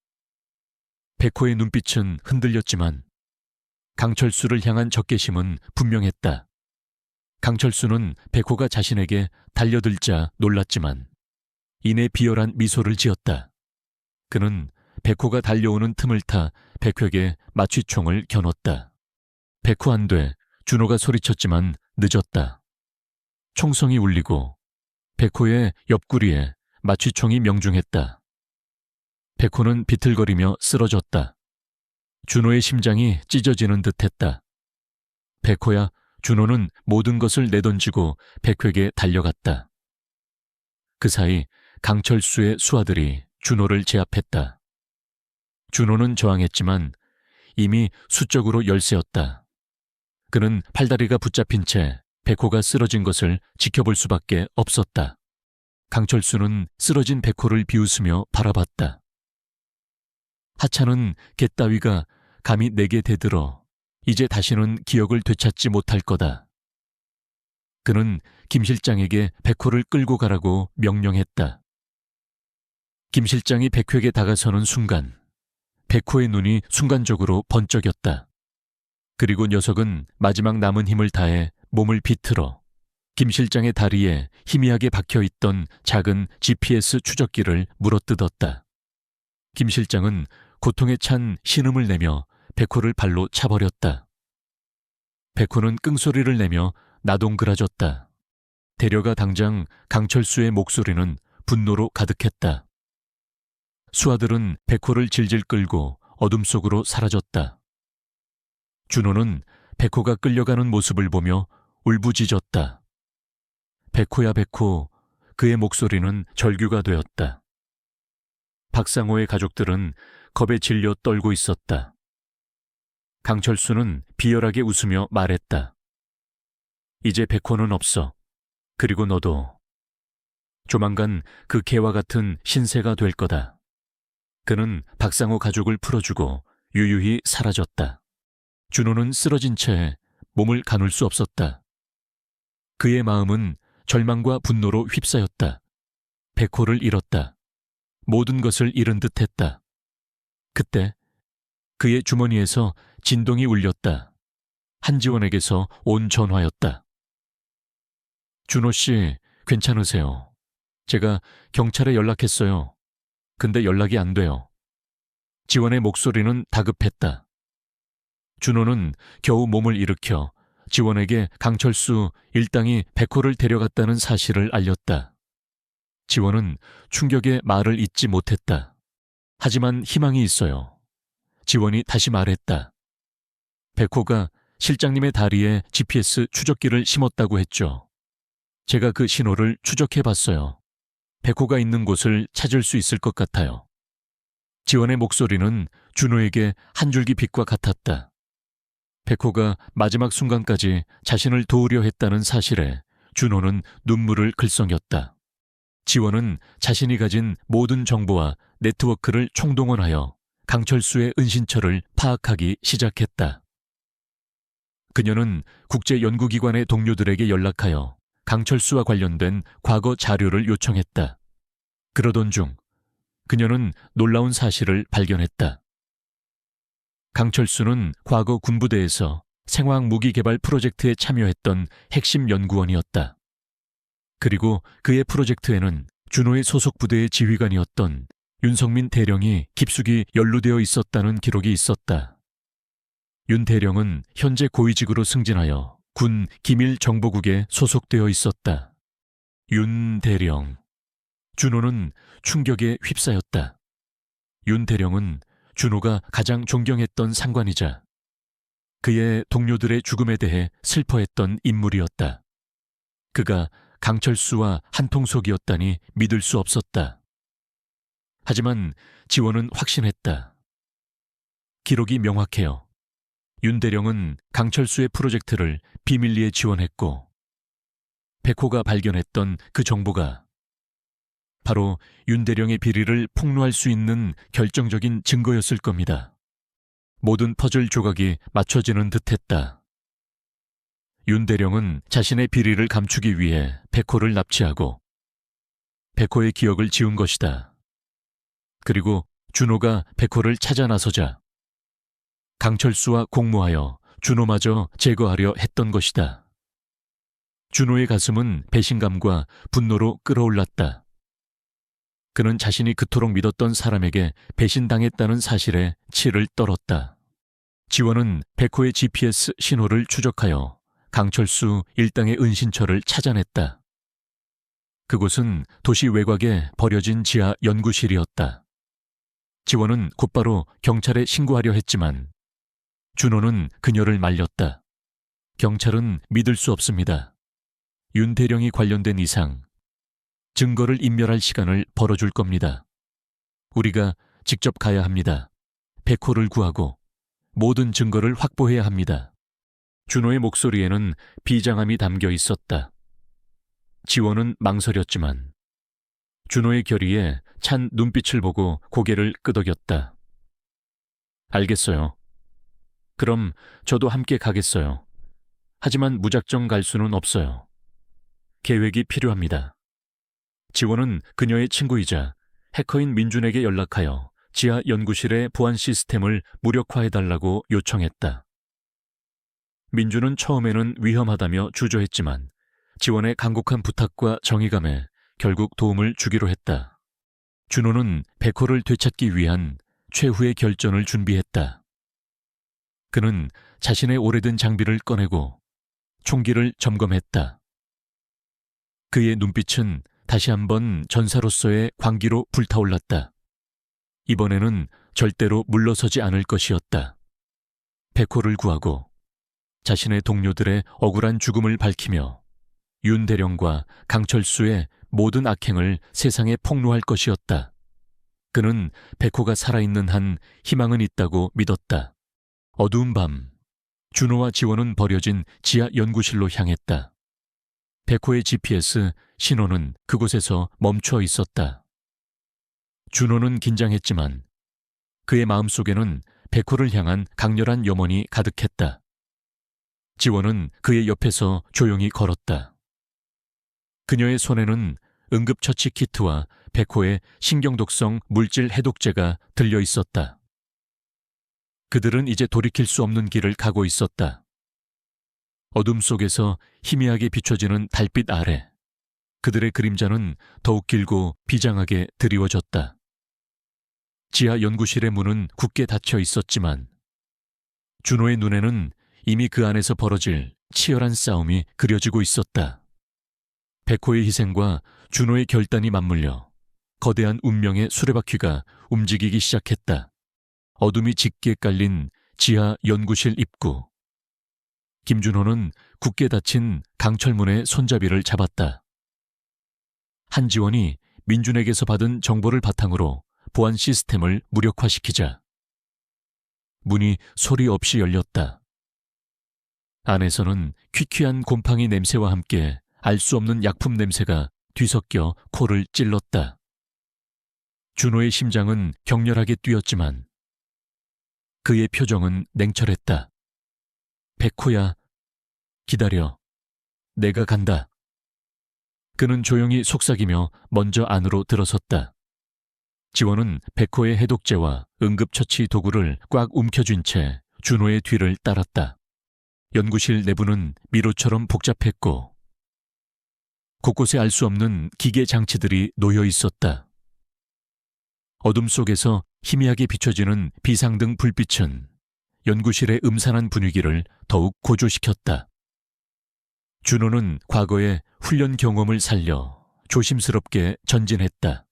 백호의 눈빛은 흔들렸지만 강철수를 향한 적개심은 분명했다. 강철수는 백호가 자신에게 달려들자 놀랐지만 이내 비열한 미소를 지었다. 그는 백호가 달려오는 틈을 타 백호에게 마취총을 겨눴다. 백호 안 돼. 준호가 소리쳤지만 늦었다. 총성이 울리고 백호의 옆구리에 마취총이 명중했다. 백호는 비틀거리며 쓰러졌다. 준호의 심장이 찢어지는 듯했다. 백호야, 준호는 모든 것을 내던지고 백호에게 달려갔다. 그 사이 강철수의 수하들이 준호를 제압했다. 준호는 저항했지만 이미 수적으로 열세였다. 그는 팔다리가 붙잡힌 채 백호가 쓰러진 것을 지켜볼 수밖에 없었다. 강철수는 쓰러진 백호를 비웃으며 바라봤다. 하찮은 개 따위가 감히 내게 대들어 이제 다시는 기억을 되찾지 못할 거다. 그는 김 실장에게 백호를 끌고 가라고 명령했다. 김 실장이 백호에게 다가서는 순간 백호의 눈이 순간적으로 번쩍였다. 그리고 녀석은 마지막 남은 힘을 다해 몸을 비틀어 김 실장의 다리에 희미하게 박혀있던 작은 GPS 추적기를 물어뜯었다. 김 실장은 고통에 찬 신음을 내며 백호를 발로 차버렸다. 백호는 끙소리를 내며 나동그라졌다. 데려가 당장 강철수의 목소리는 분노로 가득했다. 수아들은 백호를 질질 끌고 어둠 속으로 사라졌다. 준호는 백호가 끌려가는 모습을 보며 울부짖었다. 백호야 백호, 그의 목소리는 절규가 되었다. 박상호의 가족들은 겁에 질려 떨고 있었다. 강철수는 비열하게 웃으며 말했다. 이제 백호는 없어. 그리고 너도. 조만간 그 개와 같은 신세가 될 거다. 그는 박상호 가족을 풀어주고 유유히 사라졌다. 준호는 쓰러진 채 몸을 가눌 수 없었다. 그의 마음은 절망과 분노로 휩싸였다. 백호를 잃었다. 모든 것을 잃은 듯했다. 그때 그의 주머니에서 진동이 울렸다. 한지원에게서 온 전화였다. 준호 씨, 괜찮으세요? 제가 경찰에 연락했어요. 근데 연락이 안 돼요. 지원의 목소리는 다급했다. 준호는 겨우 몸을 일으켜 지원에게 강철수 일당이 백호를 데려갔다는 사실을 알렸다. 지원은 충격에 말을 잇지 못했다. 하지만 희망이 있어요. 지원이 다시 말했다. 백호가 실장님의 다리에 GPS 추적기를 심었다고 했죠. 제가 그 신호를 추적해봤어요. 백호가 있는 곳을 찾을 수 있을 것 같아요. 지원의 목소리는 준호에게 한 줄기 빛과 같았다. 백호가 마지막 순간까지 자신을 도우려 했다는 사실에 준호는 눈물을 글썽였다. 지원은 자신이 가진 모든 정보와 네트워크를 총동원하여 강철수의 은신처를 파악하기 시작했다. 그녀는 국제연구기관의 동료들에게 연락하여 강철수와 관련된 과거 자료를 요청했다. 그러던 중 그녀는 놀라운 사실을 발견했다. 강철수는 과거 군부대에서 생화학 무기 개발 프로젝트에 참여했던 핵심 연구원이었다. 그리고 그의 프로젝트에는 준호의 소속 부대의 지휘관이었던 윤성민 대령이 깊숙이 연루되어 있었다는 기록이 있었다. 윤 대령은 현재 고위직으로 승진하여 군 기밀정보국에 소속되어 있었다. 윤 대령. 준호는 충격에 휩싸였다. 윤 대령은 준호가 가장 존경했던 상관이자 그의 동료들의 죽음에 대해 슬퍼했던 인물이었다. 그가 강철수와 한통속이었다니 믿을 수 없었다. 하지만 지원은 확신했다. 기록이 명확해요. 윤 대령은 강철수의 프로젝트를 비밀리에 지원했고 백호가 발견했던 그 정보가 바로 윤 대령의 비리를 폭로할 수 있는 결정적인 증거였을 겁니다. 모든 퍼즐 조각이 맞춰지는 듯했다. 윤 대령은 자신의 비리를 감추기 위해 백호를 납치하고 백호의 기억을 지운 것이다. 그리고 준호가 백호를 찾아 나서자 강철수와 공모하여 준호마저 제거하려 했던 것이다. 준호의 가슴은 배신감과 분노로 끓어올랐다. 그는 자신이 그토록 믿었던 사람에게 배신당했다는 사실에 치를 떨었다. 지원은 백호의 GPS 신호를 추적하여 강철수 일당의 은신처를 찾아냈다. 그곳은 도시 외곽에 버려진 지하 연구실이었다. 지원은 곧바로 경찰에 신고하려 했지만 준호는 그녀를 말렸다. 경찰은 믿을 수 없습니다. 윤 대령이 관련된 이상 증거를 인멸할 시간을 벌어줄 겁니다. 우리가 직접 가야 합니다. 백호를 구하고 모든 증거를 확보해야 합니다. 준호의 목소리에는 비장함이 담겨 있었다. 지원은 망설였지만 준호의 결의에 찬 눈빛을 보고 고개를 끄덕였다. 알겠어요. 그럼 저도 함께 가겠어요. 하지만 무작정 갈 수는 없어요. 계획이 필요합니다. 지원은 그녀의 친구이자 해커인 민준에게 연락하여 지하 연구실의 보안 시스템을 무력화해달라고 요청했다. 민준은 처음에는 위험하다며 주저했지만 지원의 간곡한 부탁과 정의감에 결국 도움을 주기로 했다. 준호는 백호를 되찾기 위한 최후의 결전을 준비했다. 그는 자신의 오래된 장비를 꺼내고 총기를 점검했다. 그의 눈빛은 다시 한번 전사로서의 광기로 불타올랐다. 이번에는 절대로 물러서지 않을 것이었다. 백호를 구하고 자신의 동료들의 억울한 죽음을 밝히며 윤 대령과 강철수의 모든 악행을 세상에 폭로할 것이었다. 그는 백호가 살아있는 한 희망은 있다고 믿었다. 어두운 밤, 준호와 지원은 버려진 지하 연구실로 향했다. 백호의 GPS 신호는 그곳에서 멈춰 있었다. 준호는 긴장했지만 그의 마음속에는 백호를 향한 강렬한 염원이 가득했다. 지원은 그의 옆에서 조용히 걸었다. 그녀의 손에는 응급처치 키트와 백호의 신경독성 물질 해독제가 들려 있었다. 그들은 이제 돌이킬 수 없는 길을 가고 있었다. 어둠 속에서 희미하게 비춰지는 달빛 아래 그들의 그림자는 더욱 길고 비장하게 드리워졌다. 지하 연구실의 문은 굳게 닫혀 있었지만 준호의 눈에는 이미 그 안에서 벌어질 치열한 싸움이 그려지고 있었다. 백호의 희생과 준호의 결단이 맞물려 거대한 운명의 수레바퀴가 움직이기 시작했다. 어둠이 짙게 깔린 지하 연구실 입구. 김준호는 굳게 닫힌 강철문의 손잡이를 잡았다. 한지원이 민준에게서 받은 정보를 바탕으로 보안 시스템을 무력화시키자 문이 소리 없이 열렸다. 안에서는 퀴퀴한 곰팡이 냄새와 함께 알 수 없는 약품 냄새가 뒤섞여 코를 찔렀다. 준호의 심장은 격렬하게 뛰었지만 그의 표정은 냉철했다. 백호야, 기다려. 내가 간다. 그는 조용히 속삭이며 먼저 안으로 들어섰다. 지원은 백호의 해독제와 응급처치 도구를 꽉 움켜쥔 채 준호의 뒤를 따랐다. 연구실 내부는 미로처럼 복잡했고 곳곳에 알 수 없는 기계 장치들이 놓여 있었다. 어둠 속에서 희미하게 비춰지는 비상등 불빛은 연구실의 음산한 분위기를 더욱 고조시켰다. 준호는 과거의 훈련 경험을 살려 조심스럽게 전진했다.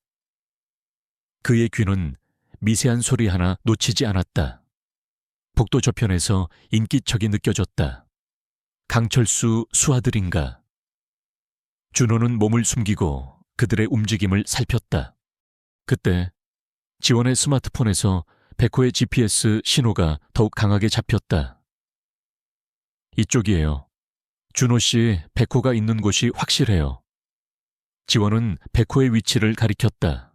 그의 귀는 미세한 소리 하나 놓치지 않았다. 복도 저편에서 인기척이 느껴졌다. 강철수 수하들인가? 준호는 몸을 숨기고 그들의 움직임을 살폈다. 그때 지원의 스마트폰에서 백호의 GPS 신호가 더욱 강하게 잡혔다. 이쪽이에요. 준호 씨, 백호가 있는 곳이 확실해요. 지원은 백호의 위치를 가리켰다.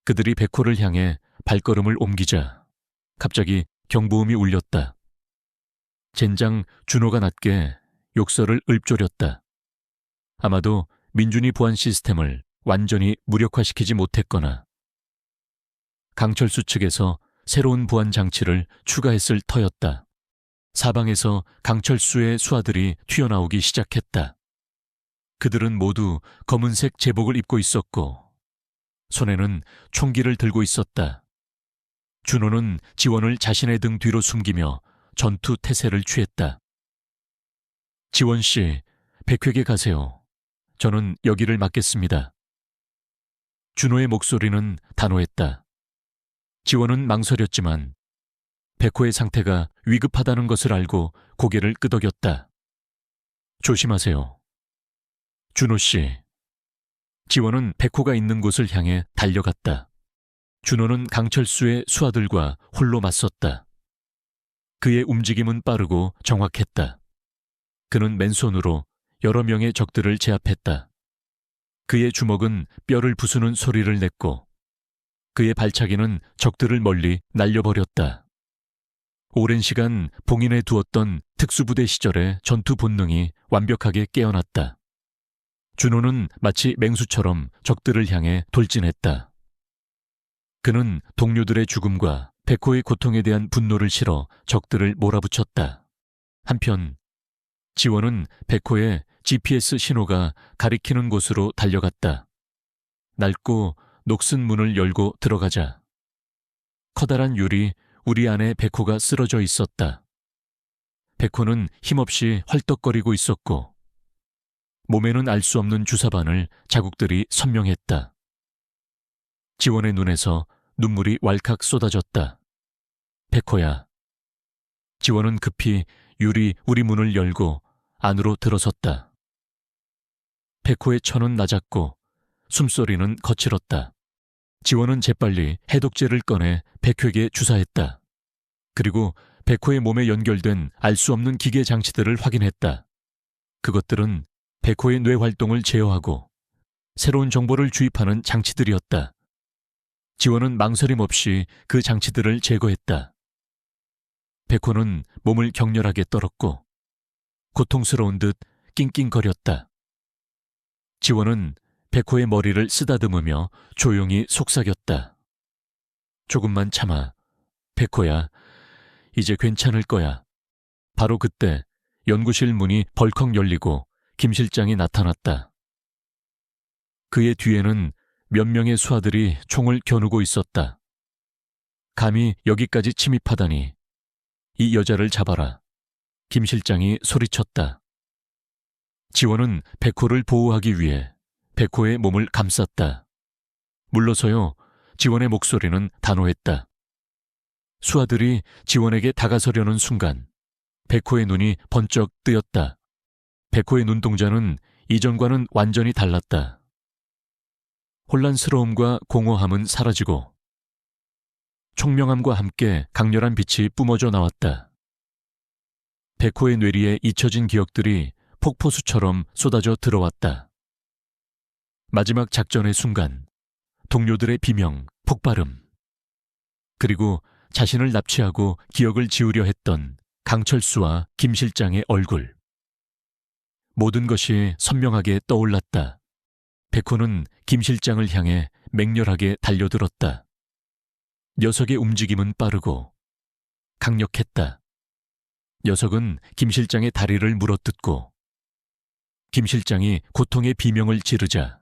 그들이 백호를 향해 발걸음을 옮기자 갑자기 경보음이 울렸다. 젠장 준호가 낮게 욕설을 읊조렸다. 아마도 민준이 보안 시스템을 완전히 무력화시키지 못했거나 강철수 측에서 새로운 보안 장치를 추가했을 터였다. 사방에서 강철수의 수하들이 튀어나오기 시작했다. 그들은 모두 검은색 제복을 입고 있었고 손에는 총기를 들고 있었다. 준호는 지원을 자신의 등 뒤로 숨기며 전투 태세를 취했다. 지원 씨, 백회계 가세요. 저는 여기를 맡겠습니다. 준호의 목소리는 단호했다. 지원은 망설였지만 백호의 상태가 위급하다는 것을 알고 고개를 끄덕였다. 조심하세요. 준호 씨. 지원은 백호가 있는 곳을 향해 달려갔다. 준호는 강철수의 수하들과 홀로 맞섰다. 그의 움직임은 빠르고 정확했다. 그는 맨손으로 여러 명의 적들을 제압했다. 그의 주먹은 뼈를 부수는 소리를 냈고 그의 발차기는 적들을 멀리 날려버렸다. 오랜 시간 봉인해 두었던 특수부대 시절의 전투 본능이 완벽하게 깨어났다. 준호는 마치 맹수처럼 적들을 향해 돌진했다. 그는 동료들의 죽음과 백호의 고통에 대한 분노를 실어 적들을 몰아붙였다. 한편 지원은 백호의 GPS 신호가 가리키는 곳으로 달려갔다. 낡고 녹슨 문을 열고 들어가자 커다란 유리 우리 안에 백호가 쓰러져 있었다. 백호는 힘없이 헐떡거리고 있었고 몸에는 알 수 없는 주사바늘 자국들이 선명했다. 지원의 눈에서 눈물이 왈칵 쏟아졌다. 백호야. 지원은 급히 유리 우리 문을 열고 안으로 들어섰다. 백호의 천은 낮았고 숨소리는 거칠었다. 지원은 재빨리 해독제를 꺼내 백호에게 주사했다. 그리고 백호의 몸에 연결된 알 수 없는 기계 장치들을 확인했다. 그것들은 백호의 뇌 활동을 제어하고 새로운 정보를 주입하는 장치들이었다. 지원은 망설임 없이 그 장치들을 제거했다. 백호는 몸을 격렬하게 떨었고 고통스러운 듯 낑낑거렸다. 지원은 백호의 머리를 쓰다듬으며 조용히 속삭였다. 조금만 참아. 백호야, 이제 괜찮을 거야. 바로 그때 연구실 문이 벌컥 열리고 김 실장이 나타났다. 그의 뒤에는 몇 명의 수하들이 총을 겨누고 있었다. 감히 여기까지 침입하다니. 이 여자를 잡아라. 김 실장이 소리쳤다. 지원은 백호를 보호하기 위해 백호의 몸을 감쌌다. 물러서요. 지원의 목소리는 단호했다. 수하들이 지원에게 다가서려는 순간 백호의 눈이 번쩍 뜨였다. 백호의 눈동자는 이전과는 완전히 달랐다. 혼란스러움과 공허함은 사라지고 총명함과 함께 강렬한 빛이 뿜어져 나왔다. 백호의 뇌리에 잊혀진 기억들이 폭포수처럼 쏟아져 들어왔다. 마지막 작전의 순간, 동료들의 비명, 폭발음, 그리고 자신을 납치하고 기억을 지우려 했던 강철수와 김 실장의 얼굴. 모든 것이 선명하게 떠올랐다. 백호는 김 실장을 향해 맹렬하게 달려들었다. 녀석의 움직임은 빠르고 강력했다. 녀석은 김 실장의 다리를 물어뜯고 김 실장이 고통의 비명을 지르자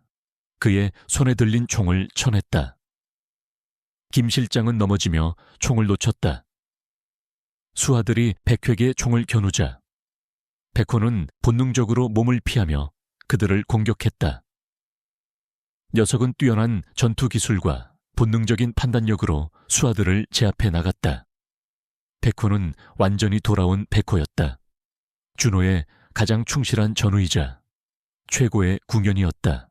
그의 손에 들린 총을 쳐냈다. 김 실장은 넘어지며 총을 놓쳤다. 수하들이 백호에게 총을 겨누자 백호는 본능적으로 몸을 피하며 그들을 공격했다. 녀석은 뛰어난 전투 기술과 본능적인 판단력으로 수하들을 제압해 나갔다. 백호는 완전히 돌아온 백호였다. 준호의 가장 충실한 전우이자 최고의 궁연이었다.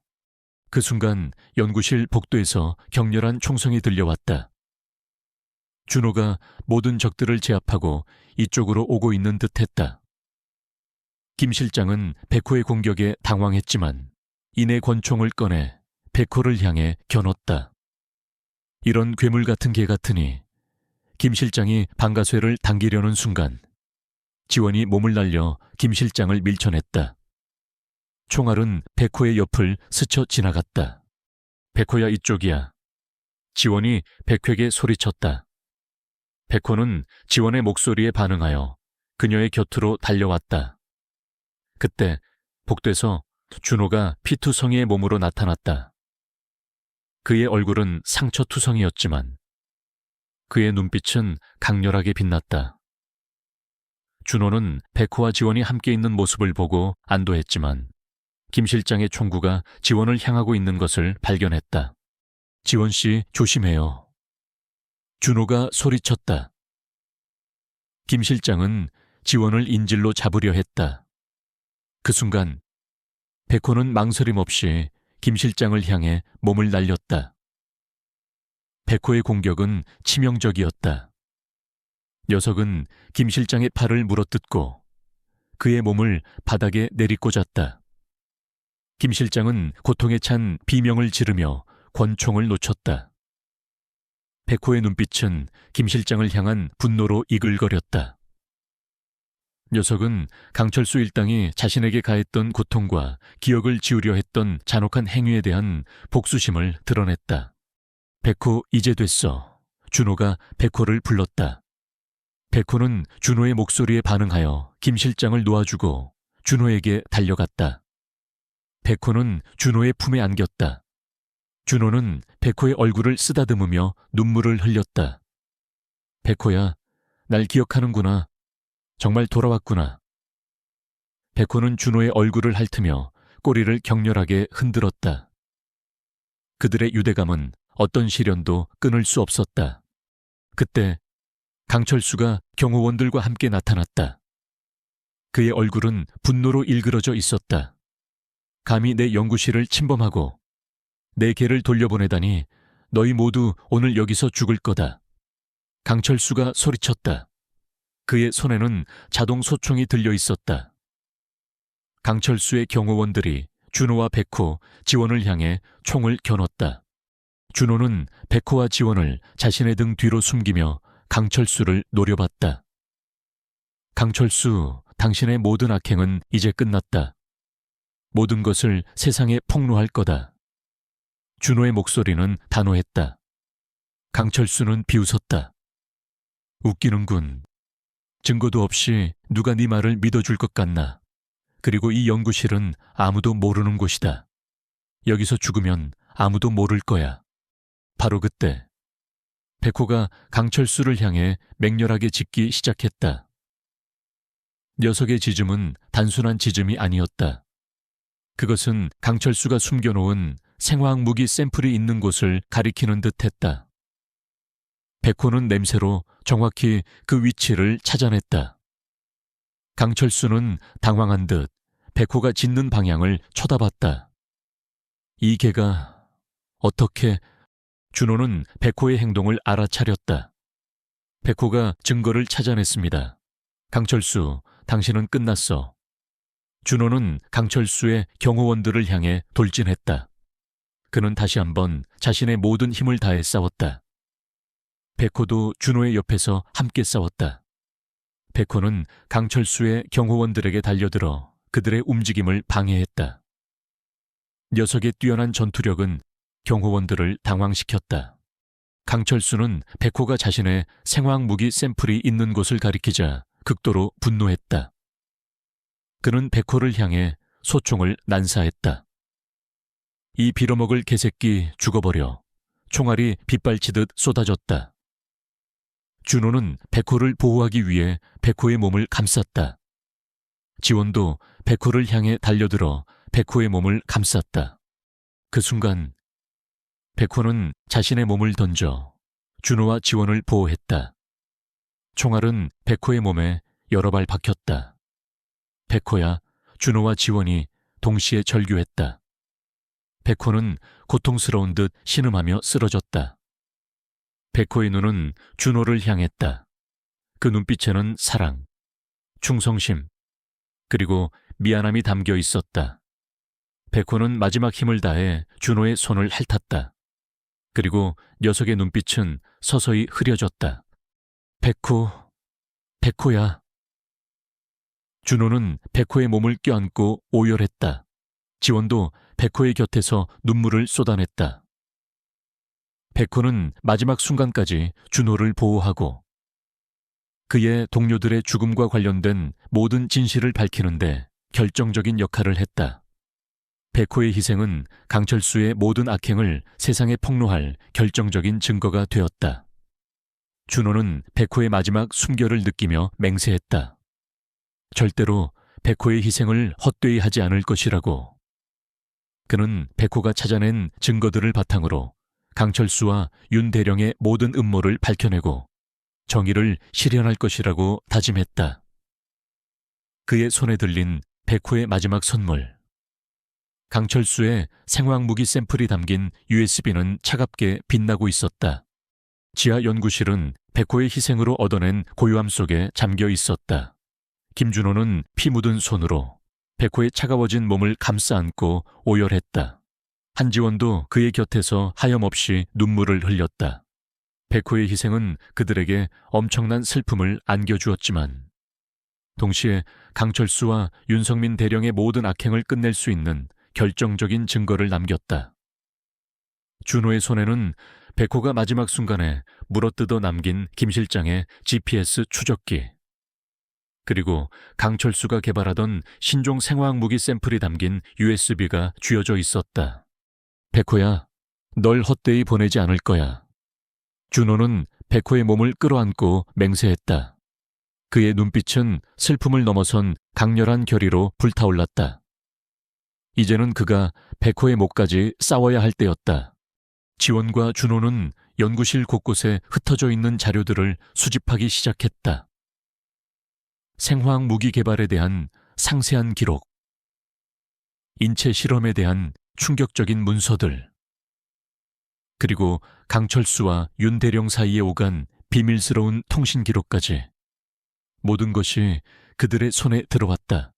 그 순간 연구실 복도에서 격렬한 총성이 들려왔다. 준호가 모든 적들을 제압하고 이쪽으로 오고 있는 듯했다. 김 실장은 백호의 공격에 당황했지만 이내 권총을 꺼내 백호를 향해 겨눴다. 이런 괴물 같은 개 같으니 김 실장이 방가쇠를 당기려는 순간 지원이 몸을 날려 김 실장을 밀쳐냈다. 총알은 백호의 옆을 스쳐 지나갔다. 백호야 이쪽이야. 지원이 백호에게 소리쳤다. 백호는 지원의 목소리에 반응하여 그녀의 곁으로 달려왔다. 그때 복도에서 준호가 피투성이의 몸으로 나타났다. 그의 얼굴은 상처투성이었지만 그의 눈빛은 강렬하게 빛났다. 준호는 백호와 지원이 함께 있는 모습을 보고 안도했지만 김 실장의 총구가 지원을 향하고 있는 것을 발견했다. 지원 씨, 조심해요. 준호가 소리쳤다. 김 실장은 지원을 인질로 잡으려 했다. 그 순간 백호는 망설임 없이 김 실장을 향해 몸을 날렸다. 백호의 공격은 치명적이었다. 녀석은 김 실장의 팔을 물어뜯고 그의 몸을 바닥에 내리꽂았다. 김 실장은 고통에 찬 비명을 지르며 권총을 놓쳤다. 백호의 눈빛은 김 실장을 향한 분노로 이글거렸다. 녀석은 강철수 일당이 자신에게 가했던 고통과 기억을 지우려 했던 잔혹한 행위에 대한 복수심을 드러냈다. 백호 이제 됐어. 준호가 백호를 불렀다. 백호는 준호의 목소리에 반응하여 김 실장을 놓아주고 준호에게 달려갔다. 백호는 준호의 품에 안겼다. 준호는 백호의 얼굴을 쓰다듬으며 눈물을 흘렸다. 백호야, 날 기억하는구나. 정말 돌아왔구나. 백호는 준호의 얼굴을 핥으며 꼬리를 격렬하게 흔들었다. 그들의 유대감은 어떤 시련도 끊을 수 없었다. 그때 강철수가 경호원들과 함께 나타났다. 그의 얼굴은 분노로 일그러져 있었다. 감히 내 연구실을 침범하고 내 개를 돌려보내다니 너희 모두 오늘 여기서 죽을 거다. 강철수가 소리쳤다. 그의 손에는 자동 소총이 들려 있었다. 강철수의 경호원들이 준호와 백호, 지원을 향해 총을 겨눴다. 준호는 백호와 지원을 자신의 등 뒤로 숨기며 강철수를 노려봤다. 강철수, 당신의 모든 악행은 이제 끝났다. 모든 것을 세상에 폭로할 거다. 준호의 목소리는 단호했다. 강철수는 비웃었다. 웃기는군. 증거도 없이 누가 네 말을 믿어줄 것 같나. 그리고 이 연구실은 아무도 모르는 곳이다. 여기서 죽으면 아무도 모를 거야. 바로 그때 백호가 강철수를 향해 맹렬하게 짖기 시작했다. 녀석의 짖음은 단순한 짖음이 아니었다. 그것은 강철수가 숨겨놓은 생화학 무기 샘플이 있는 곳을 가리키는 듯했다. 백호는 냄새로 정확히 그 위치를 찾아냈다. 강철수는 당황한 듯 백호가 짖는 방향을 쳐다봤다. 이 개가 어떻게... 준호는 백호의 행동을 알아차렸다. 백호가 증거를 찾아냈습니다. 강철수, 당신은 끝났어. 준호는 강철수의 경호원들을 향해 돌진했다. 그는 다시 한번 자신의 모든 힘을 다해 싸웠다. 백호도 준호의 옆에서 함께 싸웠다. 백호는 강철수의 경호원들에게 달려들어 그들의 움직임을 방해했다. 녀석의 뛰어난 전투력은 경호원들을 당황시켰다. 강철수는 백호가 자신의 생화학 무기 샘플이 있는 곳을 가리키자 극도로 분노했다. 그는 백호를 향해 소총을 난사했다. 이 빌어먹을 개새끼 죽어버려. 총알이 빗발치듯 쏟아졌다. 준호는 백호를 보호하기 위해 백호의 몸을 감쌌다. 지원도 백호를 향해 달려들어 백호의 몸을 감쌌다. 그 순간 백호는 자신의 몸을 던져 준호와 지원을 보호했다. 총알은 백호의 몸에 여러 발 박혔다. 백호야, 준호와 지원이 동시에 절규했다. 백호는 고통스러운 듯 신음하며 쓰러졌다. 백호의 눈은 준호를 향했다. 그 눈빛에는 사랑, 충성심, 그리고 미안함이 담겨 있었다. 백호는 마지막 힘을 다해 준호의 손을 핥았다. 그리고 녀석의 눈빛은 서서히 흐려졌다. 백호, 백호야. 준호는 백호의 몸을 껴안고 오열했다. 지원도 백호의 곁에서 눈물을 쏟아냈다. 백호는 마지막 순간까지 준호를 보호하고 그의 동료들의 죽음과 관련된 모든 진실을 밝히는데 결정적인 역할을 했다. 백호의 희생은 강철수의 모든 악행을 세상에 폭로할 결정적인 증거가 되었다. 준호는 백호의 마지막 숨결을 느끼며 맹세했다. 절대로 백호의 희생을 헛되이 하지 않을 것이라고. 그는 백호가 찾아낸 증거들을 바탕으로 강철수와 윤대령의 모든 음모를 밝혀내고 정의를 실현할 것이라고 다짐했다. 그의 손에 들린 백호의 마지막 선물. 강철수의 생화학무기 샘플이 담긴 USB는 차갑게 빛나고 있었다. 지하 연구실은 백호의 희생으로 얻어낸 고요함 속에 잠겨 있었다. 김준호는 피 묻은 손으로 백호의 차가워진 몸을 감싸 안고 오열했다. 한지원도 그의 곁에서 하염없이 눈물을 흘렸다. 백호의 희생은 그들에게 엄청난 슬픔을 안겨주었지만 동시에 강철수와 윤석민 대령의 모든 악행을 끝낼 수 있는 결정적인 증거를 남겼다. 준호의 손에는 백호가 마지막 순간에 물어뜯어 남긴 김 실장의 GPS 추적기, 그리고 강철수가 개발하던 신종 생화학 무기 샘플이 담긴 USB가 쥐어져 있었다. 백호야, 널 헛되이 보내지 않을 거야. 준호는 백호의 몸을 끌어안고 맹세했다. 그의 눈빛은 슬픔을 넘어선 강렬한 결의로 불타올랐다. 이제는 그가 백호의 목까지 싸워야 할 때였다. 지원과 준호는 연구실 곳곳에 흩어져 있는 자료들을 수집하기 시작했다. 생화학 무기 개발에 대한 상세한 기록, 인체 실험에 대한 충격적인 문서들, 그리고 강철수와 윤대령 사이에 오간 비밀스러운 통신 기록까지. 모든 것이 그들의 손에 들어왔다.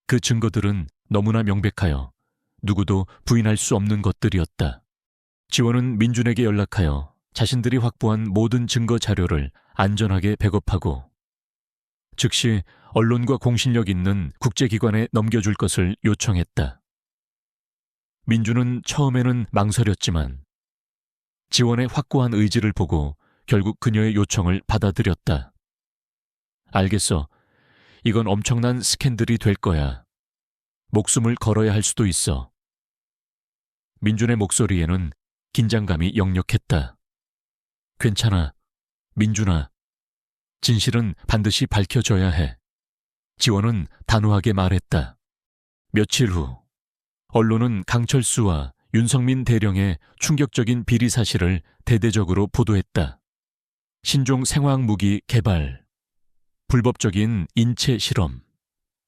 그 증거들은 너무나 명백하여 누구도 부인할 수 없는 것들이었다. 지원은 민준에게 연락하여 자신들이 확보한 모든 증거 자료를 안전하게 백업하고 즉시 언론과 공신력 있는 국제기관에 넘겨줄 것을 요청했다. 민준은 처음에는 망설였지만 지원의 확고한 의지를 보고 결국 그녀의 요청을 받아들였다. 알겠어. 이건 엄청난 스캔들이 될 거야. 목숨을 걸어야 할 수도 있어. 민준의 목소리에는 긴장감이 역력했다. 괜찮아. 민준아. 진실은 반드시 밝혀져야 해. 지원은 단호하게 말했다. 며칠 후, 언론은 강철수와 윤석민 대령의 충격적인 비리 사실을 대대적으로 보도했다. 신종 생화학 무기 개발, 불법적인 인체 실험,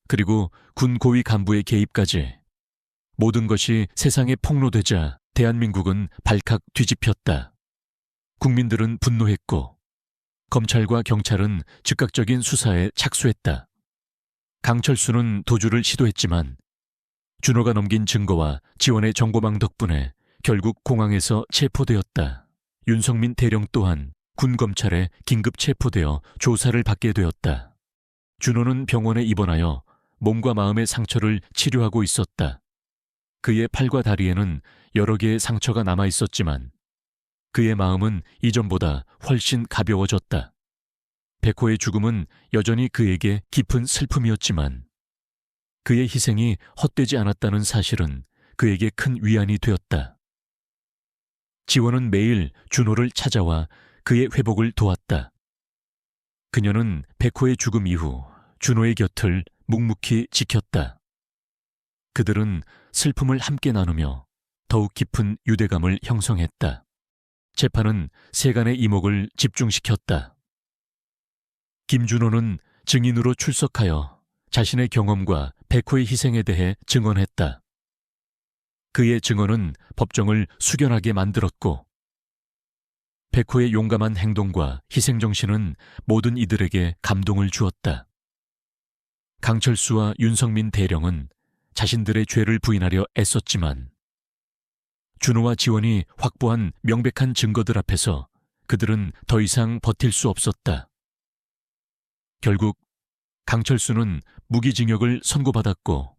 그리고 군 고위 간부의 개입까지 모든 것이 세상에 폭로되자 대한민국은 발칵 뒤집혔다. 국민들은 분노했고 검찰과 경찰은 즉각적인 수사에 착수했다. 강철수는 도주를 시도했지만 준호가 넘긴 증거와 지원의 정보망 덕분에 결국 공항에서 체포되었다. 윤석민 대령 또한 군 검찰에 긴급 체포되어 조사를 받게 되었다. 준호는 병원에 입원하여 몸과 마음의 상처를 치료하고 있었다. 그의 팔과 다리에는 여러 개의 상처가 남아 있었지만 그의 마음은 이전보다 훨씬 가벼워졌다. 백호의 죽음은 여전히 그에게 깊은 슬픔이었지만 그의 희생이 헛되지 않았다는 사실은 그에게 큰 위안이 되었다. 지원은 매일 준호를 찾아와 그의 회복을 도왔다. 그녀는 백호의 죽음 이후 준호의 곁을 묵묵히 지켰다. 그들은 슬픔을 함께 나누며 더욱 깊은 유대감을 형성했다. 재판은 세간의 이목을 집중시켰다. 김준호는 증인으로 출석하여 자신의 경험과 백호의 희생에 대해 증언했다. 그의 증언은 법정을 숙연하게 만들었고 백호의 용감한 행동과 희생정신은 모든 이들에게 감동을 주었다. 강철수와 윤석민 대령은 자신들의 죄를 부인하려 애썼지만 준호와 지원이 확보한 명백한 증거들 앞에서 그들은 더 이상 버틸 수 없었다. 결국 강철수는 무기징역을 선고받았고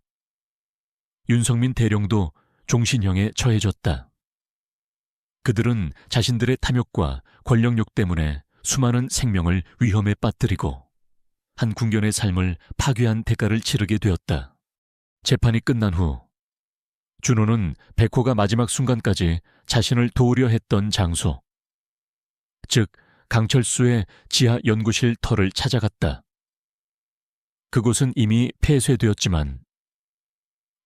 윤석민 대령도 종신형에 처해졌다. 그들은 자신들의 탐욕과 권력욕 때문에 수많은 생명을 위험에 빠뜨리고 한 궁견의 삶을 파괴한 대가를 치르게 되었다. 재판이 끝난 후 준호는 백호가 마지막 순간까지 자신을 도우려 했던 장소, 즉 강철수의 지하 연구실 터를 찾아갔다. 그곳은 이미 폐쇄되었지만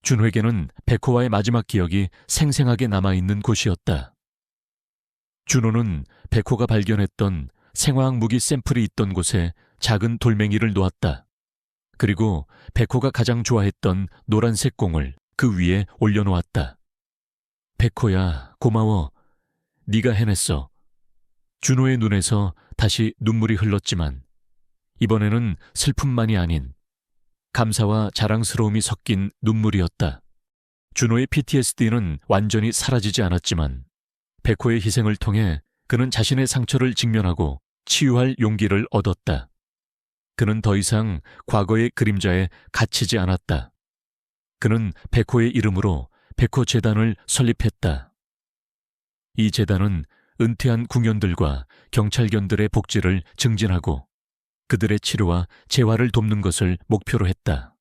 준호에게는 백호와의 마지막 기억이 생생하게 남아있는 곳이었다. 준호는 백호가 발견했던 생화학 무기 샘플이 있던 곳에 작은 돌멩이를 놓았다. 그리고 백호가 가장 좋아했던 노란색 공을 그 위에 올려놓았다. 백호야, 고마워. 네가 해냈어. 준호의 눈에서 다시 눈물이 흘렀지만 이번에는 슬픔만이 아닌 감사와 자랑스러움이 섞인 눈물이었다. 준호의 PTSD는 완전히 사라지지 않았지만 백호의 희생을 통해 그는 자신의 상처를 직면하고 치유할 용기를 얻었다. 그는 더 이상 과거의 그림자에 갇히지 않았다. 그는 백호의 이름으로 백호재단을 설립했다. 이 재단은 은퇴한 궁연들과 경찰견들의 복지를 증진하고 그들의 치료와 재활을 돕는 것을 목표로 했다.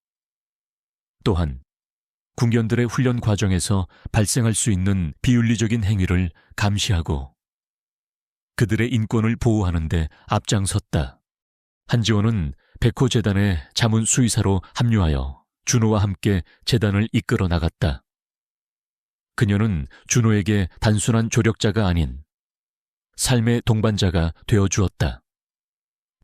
또한 궁견들의 훈련 과정에서 발생할 수 있는 비윤리적인 행위를 감시하고 그들의 인권을 보호하는 데 앞장섰다. 한지원은 백호 재단의 자문 수의사로 합류하여 준호와 함께 재단을 이끌어 나갔다. 그녀는 준호에게 단순한 조력자가 아닌 삶의 동반자가 되어주었다.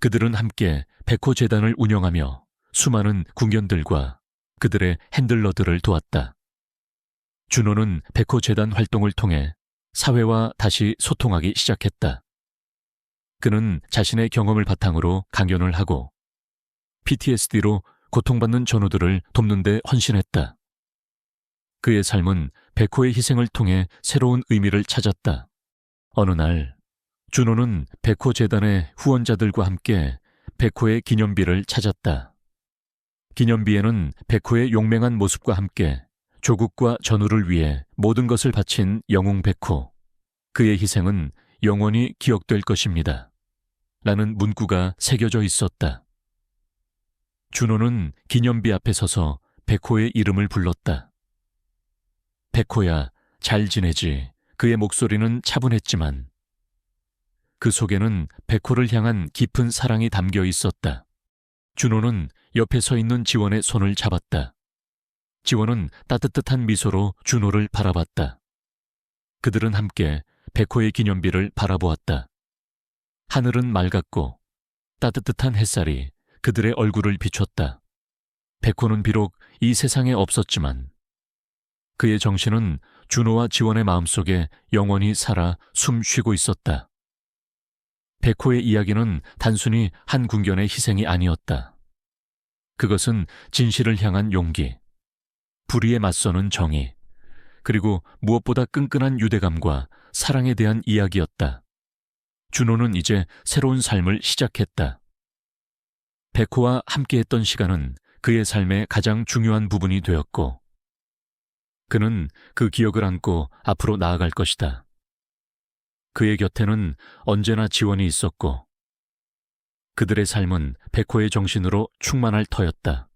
그들은 함께 백호 재단을 운영하며 수많은 궁견들과 그들의 핸들러들을 도왔다. 준호는 백호 재단 활동을 통해 사회와 다시 소통하기 시작했다. 그는 자신의 경험을 바탕으로 강연을 하고 PTSD로 고통받는 전우들을 돕는 데 헌신했다. 그의 삶은 백호의 희생을 통해 새로운 의미를 찾았다. 어느 날 준호는 백호 재단의 후원자들과 함께 백호의 기념비를 찾았다. 기념비에는 백호의 용맹한 모습과 함께 조국과 전우를 위해 모든 것을 바친 영웅 백호, 그의 희생은 영원히 기억될 것입니다. 라는 문구가 새겨져 있었다. 준호는 기념비 앞에 서서 백호의 이름을 불렀다. 백호야, 잘 지내지. 그의 목소리는 차분했지만 그 속에는 백호를 향한 깊은 사랑이 담겨 있었다. 준호는 옆에 서 있는 지원의 손을 잡았다. 지원은 따뜻한 미소로 준호를 바라봤다. 그들은 함께 백호의 기념비를 바라보았다. 하늘은 맑았고 따뜻한 햇살이 그들의 얼굴을 비췄다. 백호는 비록 이 세상에 없었지만 그의 정신은 준호와 지원의 마음속에 영원히 살아 숨 쉬고 있었다. 백호의 이야기는 단순히 한 궁견의 희생이 아니었다. 그것은 진실을 향한 용기, 불의에 맞서는 정의, 그리고 무엇보다 끈끈한 유대감과 사랑에 대한 이야기였다. 준호는 이제 새로운 삶을 시작했다. 백호와 함께했던 시간은 그의 삶의 가장 중요한 부분이 되었고 그는 그 기억을 안고 앞으로 나아갈 것이다. 그의 곁에는 언제나 지원이 있었고 그들의 삶은 백호의 정신으로 충만할 터였다.